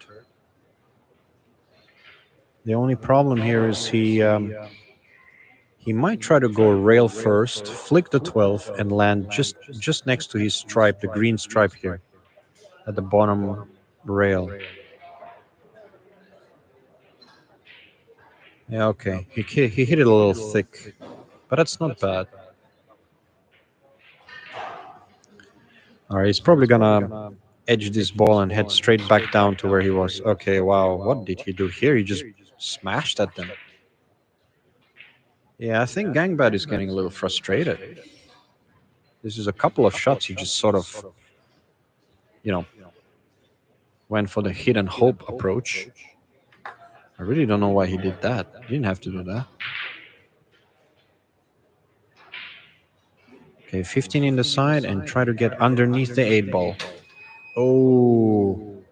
The only problem here is he might try to go rail first, flick the 12, and land just next to his stripe, the green stripe here, at the bottom rail. Yeah, okay. He hit it a little thick, but that's not bad. All right, he's probably gonna edge this ball and head straight back down to where he was. Okay, wow. What did he do here? He just smashed at them. Yeah, I think Gangbad is getting a little frustrated. This is a couple of shots he just sort of, you know, went for the hit and hope approach. I really don't know why he did that. He didn't have to do that. Okay, 15 in the side and try to get underneath the 8 ball. Oh,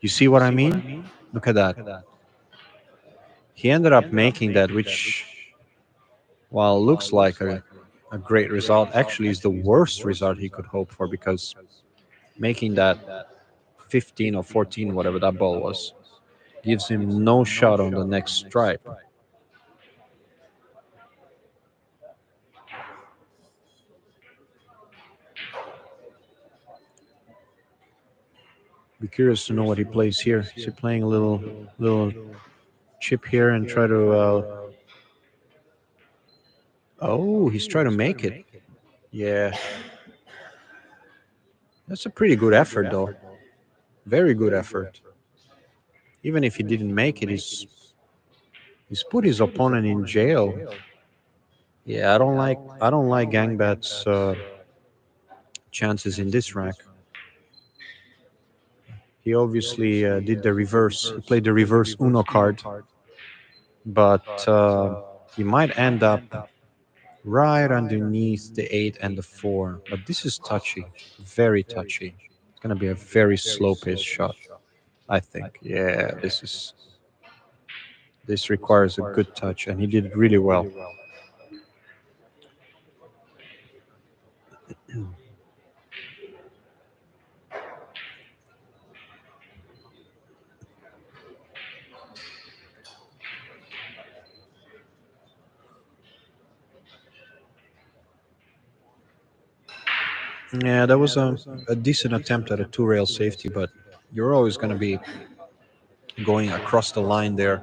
you see what I mean? Look at that. He ended up making that, which, while looks like a great result, actually is the worst result he could hope for because making that 15 or 14, whatever that ball was, gives him no shot on the next stripe. Be curious to know what he plays here. Is he playing a little chip here and try to? Oh, he's trying to make it. Yeah, that's a pretty good effort, though. Very good effort. Even if he didn't make it, he's put his opponent in jail. Yeah, I don't like Gangbat's chances in this rack. He obviously did the reverse. He played the reverse Uno card, but he might end up right underneath the 8 and the 4. But this is touchy, very touchy. It's gonna be a very slow pace shot, I think. Yeah, this requires a good touch, and he did it really well. Yeah, that was a decent attempt at a two rail safety, but you're always going to be going across the line there.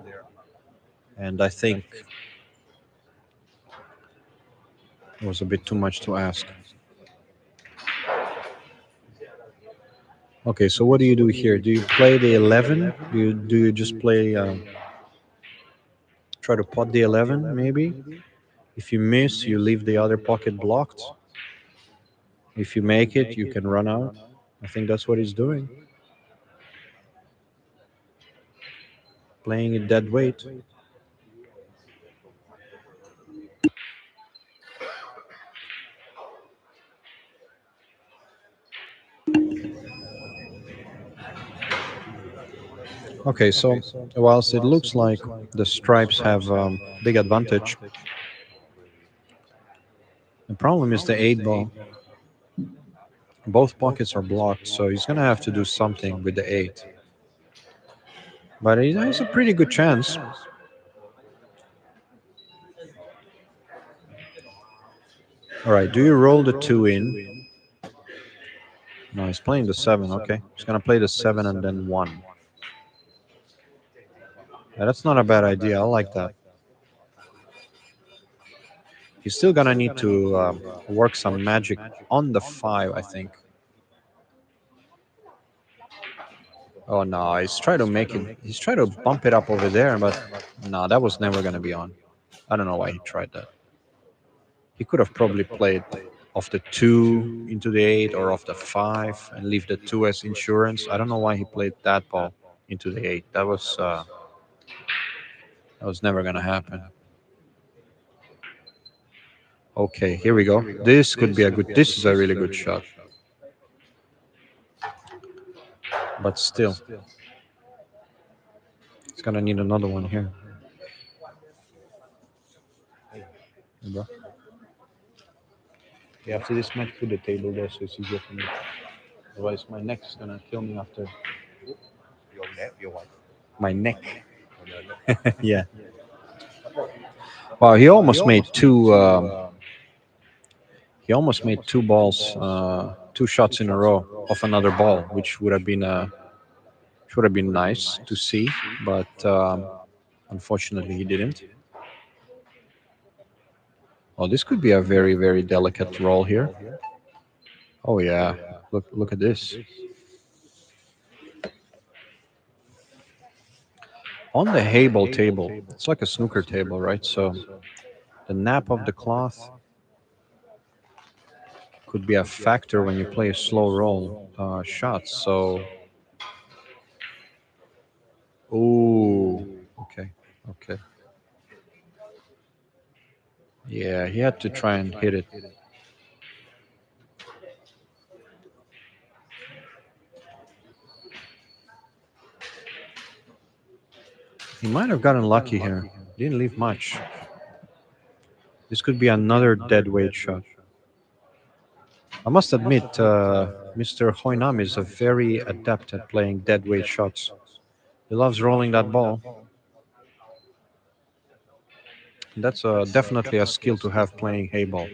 And I think it was a bit too much to ask. Okay, so what do you do here? Do you play the 11? Do you just play, try to pot the 11 maybe? If you miss, you leave the other pocket blocked. If you make it, you can run out. I think that's what he's doing. Playing it dead weight. Okay, so whilst it looks like the stripes have big advantage, the problem is the 8 ball. Both pockets are blocked, so he's gonna have to do something with the 8. But he has a pretty good chance. All right, do you roll the 2 in? No, he's playing the 7. Okay, he's gonna play the 7 and then 1. Yeah, that's not a bad idea. I like that. He's still gonna need to work some magic on the 5, I think. Oh no, he's trying to make it. He's trying to bump it up over there, but no, that was never gonna be on. I don't know why he tried that. He could have probably played off the 2 into the 8 or off the 5 and leave the 2 as insurance. I don't know why he played that ball into the 8. That was never gonna happen. Okay, here we go. This could be a good. This is a really good shot, but still, it's gonna need another one here. Hey, bro. Yeah, after this match, put the table there so it's easier for me. Otherwise, my neck's gonna kill me after. My neck. Yeah. Wow, he almost made two. He almost made two balls, 2 shots in a row off another ball, which would have been nice to see, but unfortunately he didn't. Oh, this could be a very very delicate roll here. Oh yeah, look at this. On the Heyball table, it's like a snooker table, right? So the nap of the cloth could be a factor when you play a slow roll shots. So, ooh, okay, okay. Yeah, he had to try and hit it. He might have gotten lucky here. Didn't leave much. This could be another dead weight shot. I must admit, Mr. Hoinam is a very adept at playing dead weight shots. He loves rolling that ball. That's definitely a skill to have playing Heyball.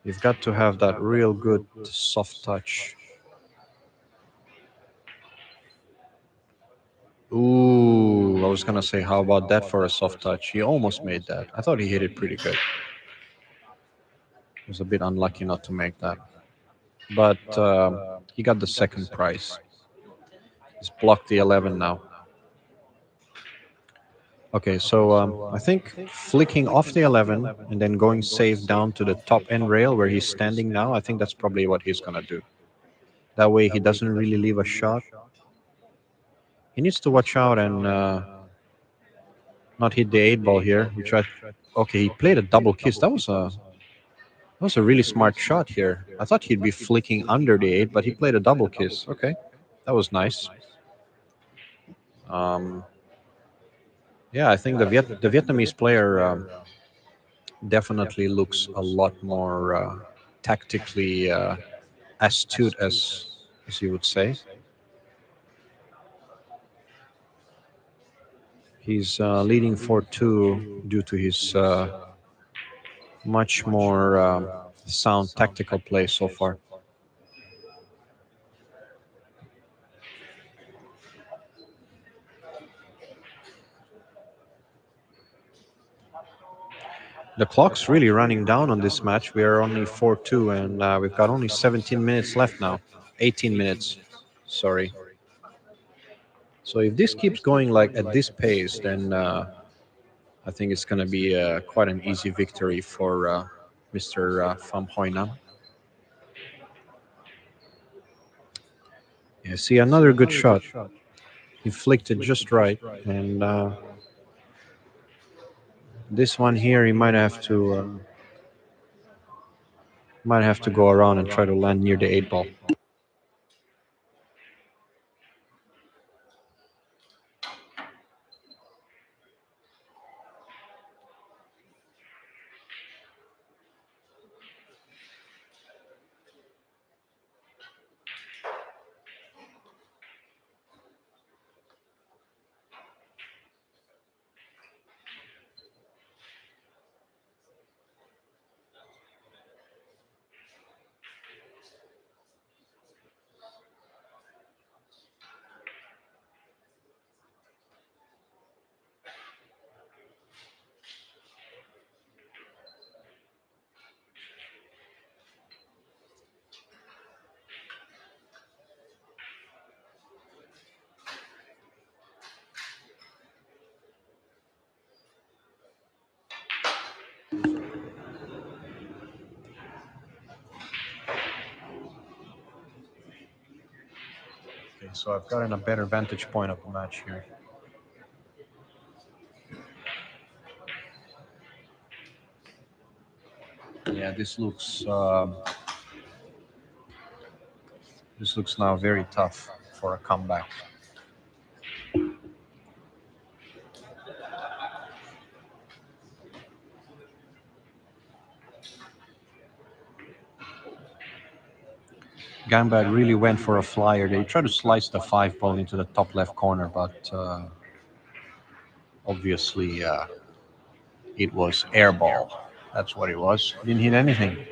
You've got to have that real good soft touch. Ooh, I was gonna say, how about that for a soft touch? He almost made that. I thought he hit it pretty good. He was a bit unlucky not to make that, but he got the second prize. He's blocked the 11 now. Okay, so I think flicking off the 11 and then going safe down to the top end rail where he's standing now, I think that's probably what he's gonna do. That way he doesn't really leave a shot. He needs to watch out and not hit the 8 ball here. He tried. Okay, he played a double kiss. That was a really smart shot here. I thought he'd be flicking under the 8, but he played a double kiss. Okay, that was nice. Um, yeah, I think the Vietnamese player definitely looks a lot more tactically astute, as you would say. He's leading 4-2 due to his much more sound tactical play so far. The clock's really running down on this match. We are only 4-2, and we've got only 17 minutes left now. 18 minutes, sorry. So if this keeps going like at this pace, then I think it's going to be quite an easy victory for Mr. Pham Huy Nam. Yeah, see, another good shot. He flicked it just right, and this one here, he might have to go around and try to land near the 8 ball. So I've gotten a better vantage point of the match here. Yeah, this looks now very tough for a comeback. Gambad really went for a flyer. They tried to slice the 5 ball into the top left corner, but obviously it was air ball. That's what it was. Didn't hit anything.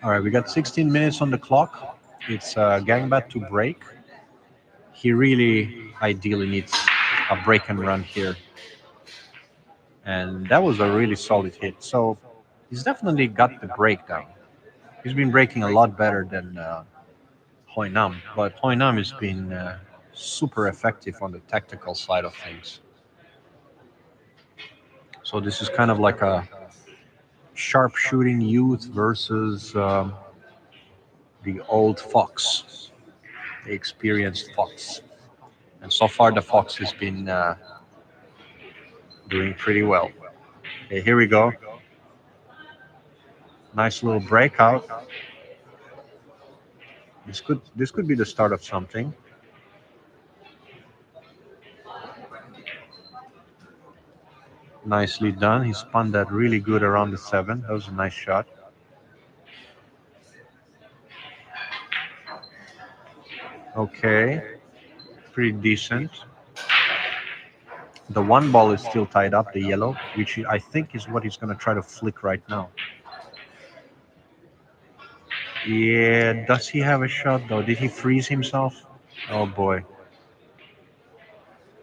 All right, we got 16 minutes on the clock. It's Gangbat to break. He really ideally needs a break and run here. And that was a really solid hit. So he's definitely got the breakdown. He's been breaking a lot better than Hoi Nam, but Hoi Nam has been super effective on the tactical side of things. So this is kind of like a sharpshooting youth versus the old fox, the experienced fox. And so far, the fox has been doing pretty well. Okay, here we go. Nice little breakout. This could be the start of something. Nicely done. He spun that really good around the 7. That was a nice shot. Okay, pretty decent. The 1 ball is still tied up, the yellow, which I think is what he's going to try to flick right now. Yeah, does he have a shot though? Did he freeze himself? Oh boy.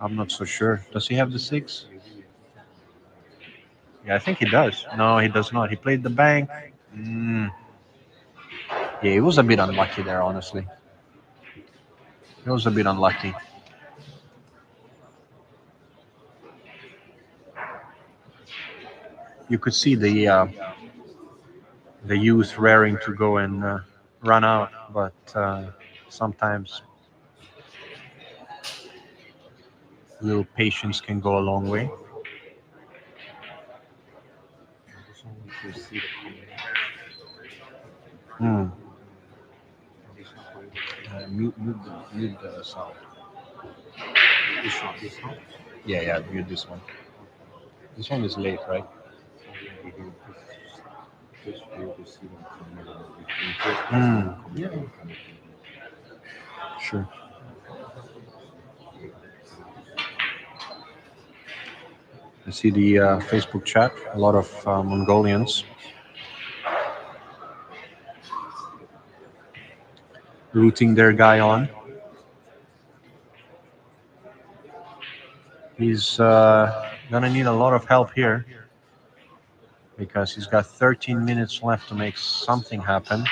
I'm not so sure. Does he have the 6? Yeah, I think he does. No, he does not. He played the bank. Mm. Yeah, he was a bit unlucky there, honestly. He was a bit unlucky. You could see the youth raring to go and run out, but sometimes a little patience can go a long way. Hmm. Mute the sound. Yeah, yeah, mute this one. This one is late, right? Hmm. Yeah, sure. I see the Facebook chat. A lot of Mongolians rooting their guy on. He's gonna need a lot of help here because he's got 13 minutes left to make something happen.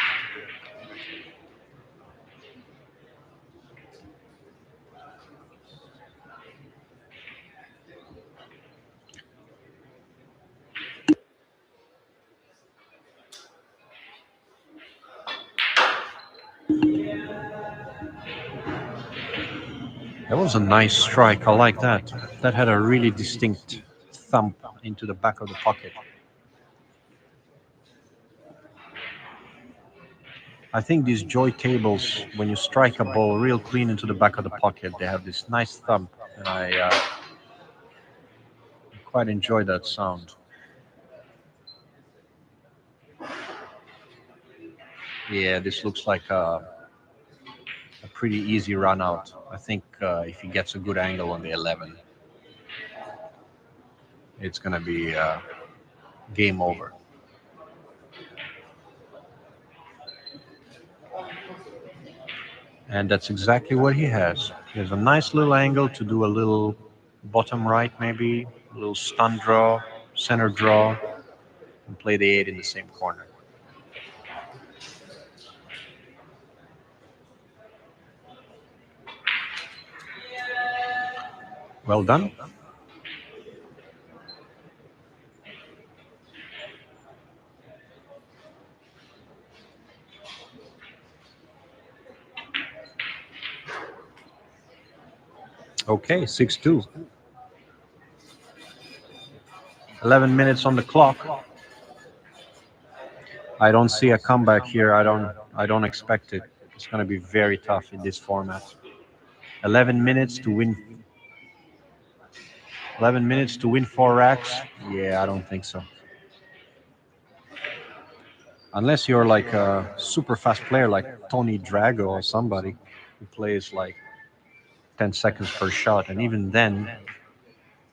That was a nice strike. I like that. That had a really distinct thump into the back of the pocket. I think these joy tables, when you strike a ball real clean into the back of the pocket, they have this nice thump, and I quite enjoy that sound. Yeah, this looks like a pretty easy run out. I think if he gets a good angle on the 11, it's going to be game over. And that's exactly what he has. He has a nice little angle to do a little bottom right, maybe, a little stun draw, center draw, and play the 8 in the same corner. Well done. Okay, 6-2. 11 minutes on the clock. I don't see a comeback here. I don't expect it. It's going to be very tough in this format. 11 minutes to win 11 minutes to win 4 racks. Yeah, I don't think so. Unless you're like a super fast player like Tony Drago or somebody who plays like 10 seconds per shot, and even then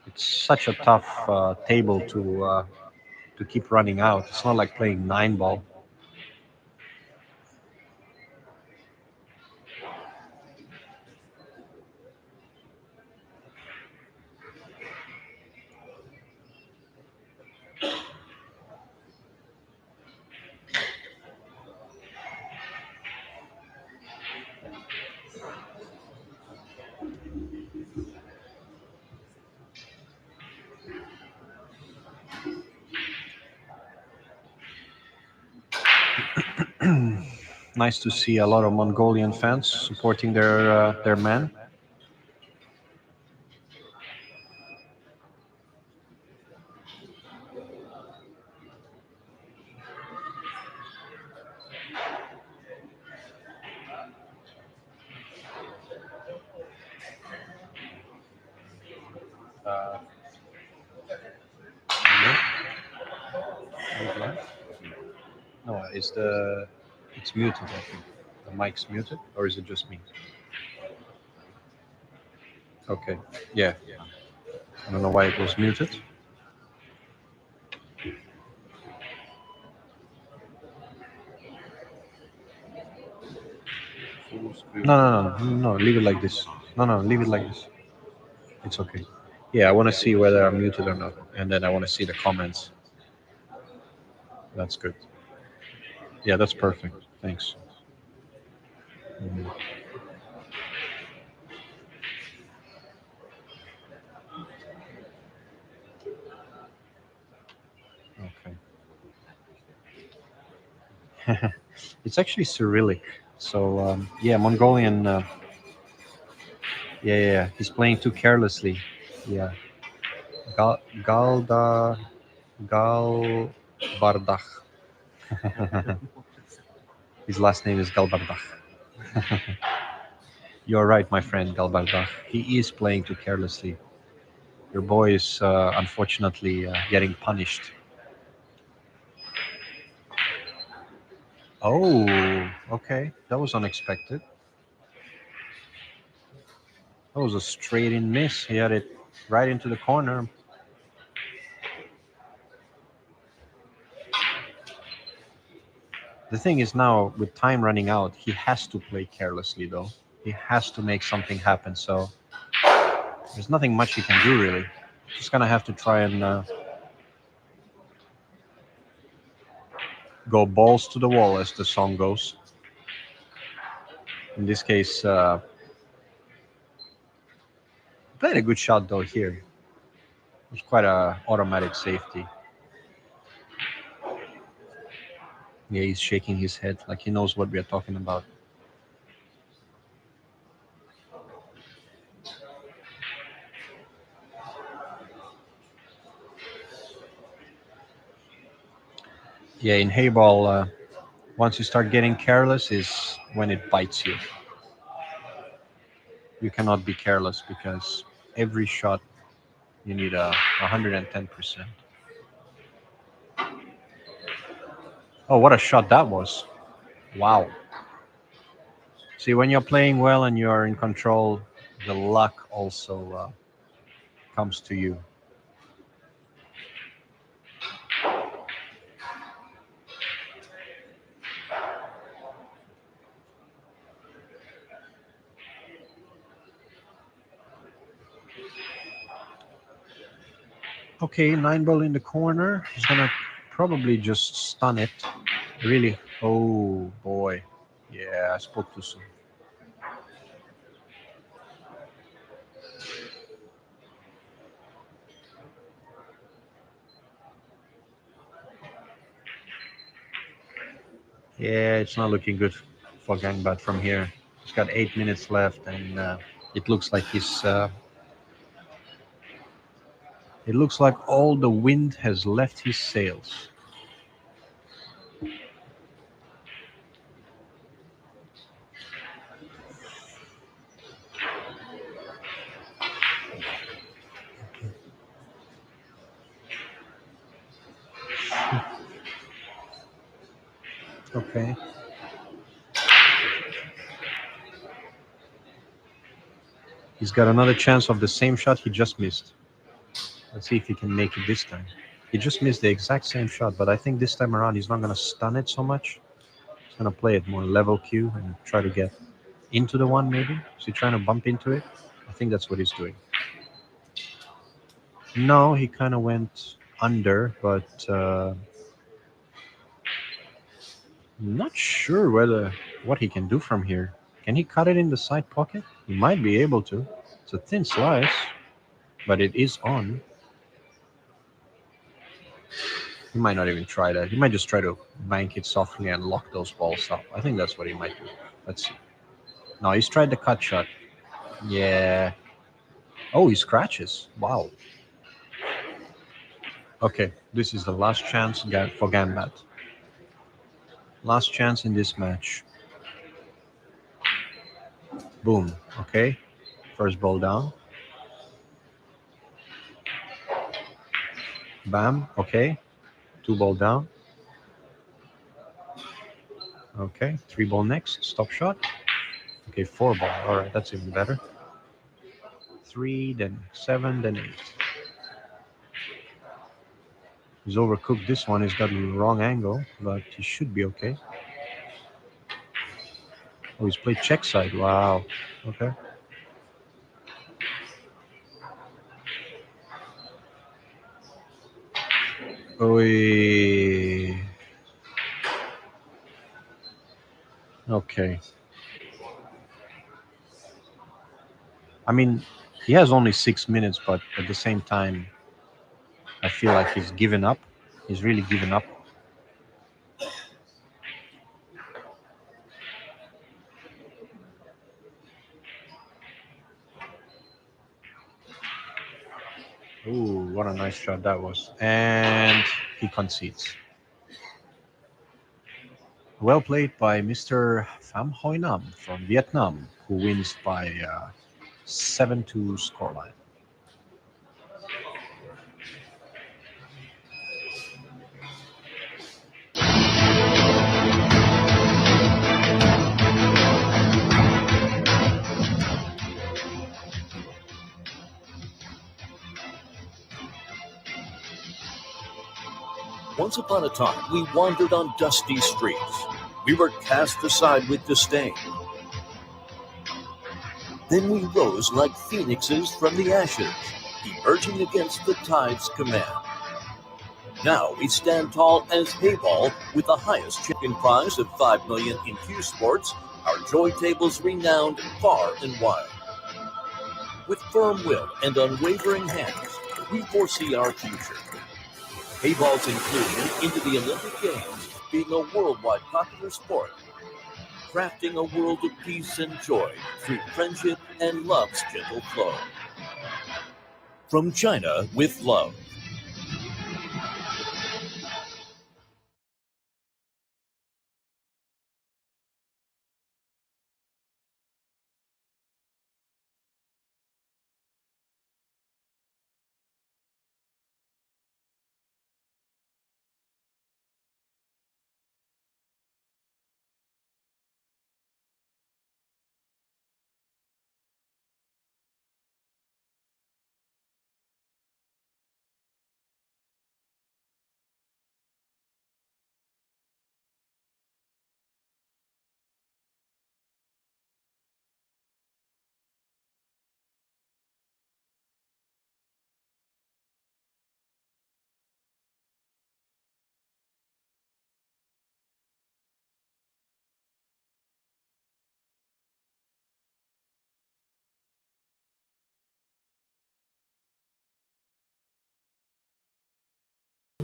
it's such a tough table to keep running out. It's not like playing 9 ball. Nice to see a lot of Mongolian fans supporting their man. Uh, no, it's muted. I think the mic's muted, or is it just me? Okay, yeah. I don't know why it was muted. No, no, no, no. Leave it like this. No, no, leave it like this. It's okay. Yeah, I want to see whether I'm muted or not, and then I want to see the comments. That's good. Yeah, that's perfect. Thanks. Mhm. Okay. It's actually Cyrillic. So yeah, Mongolian. Yeah, yeah, yeah. He's playing too carelessly. Yeah. Galda Galbardach. His last name is Galbardach. You're right, my friend Galbardach. He is playing too carelessly. Your boy is unfortunately getting punished. Oh, okay. That was unexpected. That was a straight in miss. He had it right into the corner. The thing is now, with time running out, he has to play carelessly, though. He has to make something happen. So there's nothing much he can do, really. Just gonna have to try and go balls to the wall, as the song goes. In this case, played a good shot though here. It was quite a automatic safety. Yeah, he's shaking his head like he knows what we are talking about. Yeah, in Heyball, once you start getting careless, is when it bites you. You cannot be careless because every shot you need a 110%. Oh, what a shot that was! Wow. See, when you're playing well and you're in control, the luck also comes to you. Okay, 9 ball in the corner. He's gonna probably just stun it. Really? Oh boy. Yeah, I spoke too soon. Yeah, it's not looking good for Gangbat from here. He's got 8 minutes left, and it looks like he's. It looks like all the wind has left his sails. Okay. He's got another chance of the same shot he just missed. Let's see if he can make it this time. He just missed the exact same shot, but I think this time around he's not going to stun it so much. He's going to play it more level Q and try to get into the one, maybe. Is he trying to bump into it? I think that's what he's doing. No, he kind of went under, but not sure whether what he can do from here. Can he cut it in the side pocket? He might be able to. It's a thin slice, but it is on. He might not even try that. He might just try to bank it softly and lock those balls up. I think that's what he might do. Let's see. No, he's tried the cut shot. Yeah. Oh, he scratches. Wow. Okay, this is the last chance for Gambat. Last chance in this match. Boom. Okay. First ball down. Bam. Okay. 2 ball down. Okay. 3 ball next. Stop shot. Okay. 4 ball. All right. That's even better. 3, then 7, then 8. He's overcooked this one. He's got the wrong angle, but he should be okay. Oh, he's played check side. Wow. Okay. Oh. Okay. I mean, he has only 6 minutes, but at the same time, I feel like he's given up. He's really given up. Ooh, what a nice shot that was. And he concedes. Well played by Mr. Pham Hoi Nam from Vietnam, who wins by 7-2 scoreline. Once upon a time, we wandered on dusty streets. We were cast aside with disdain. Then we rose like phoenixes from the ashes, emerging against the tide's command. Now we stand tall as Heyball with the highest champion prize of $5 million in Q Sports, our joy tables renowned far and wide. With firm will and unwavering hands, we foresee our future. Heyball's inclusion into the Olympic Games, being a worldwide popular sport, crafting a world of peace and joy through friendship and love's gentle flow. From China with love,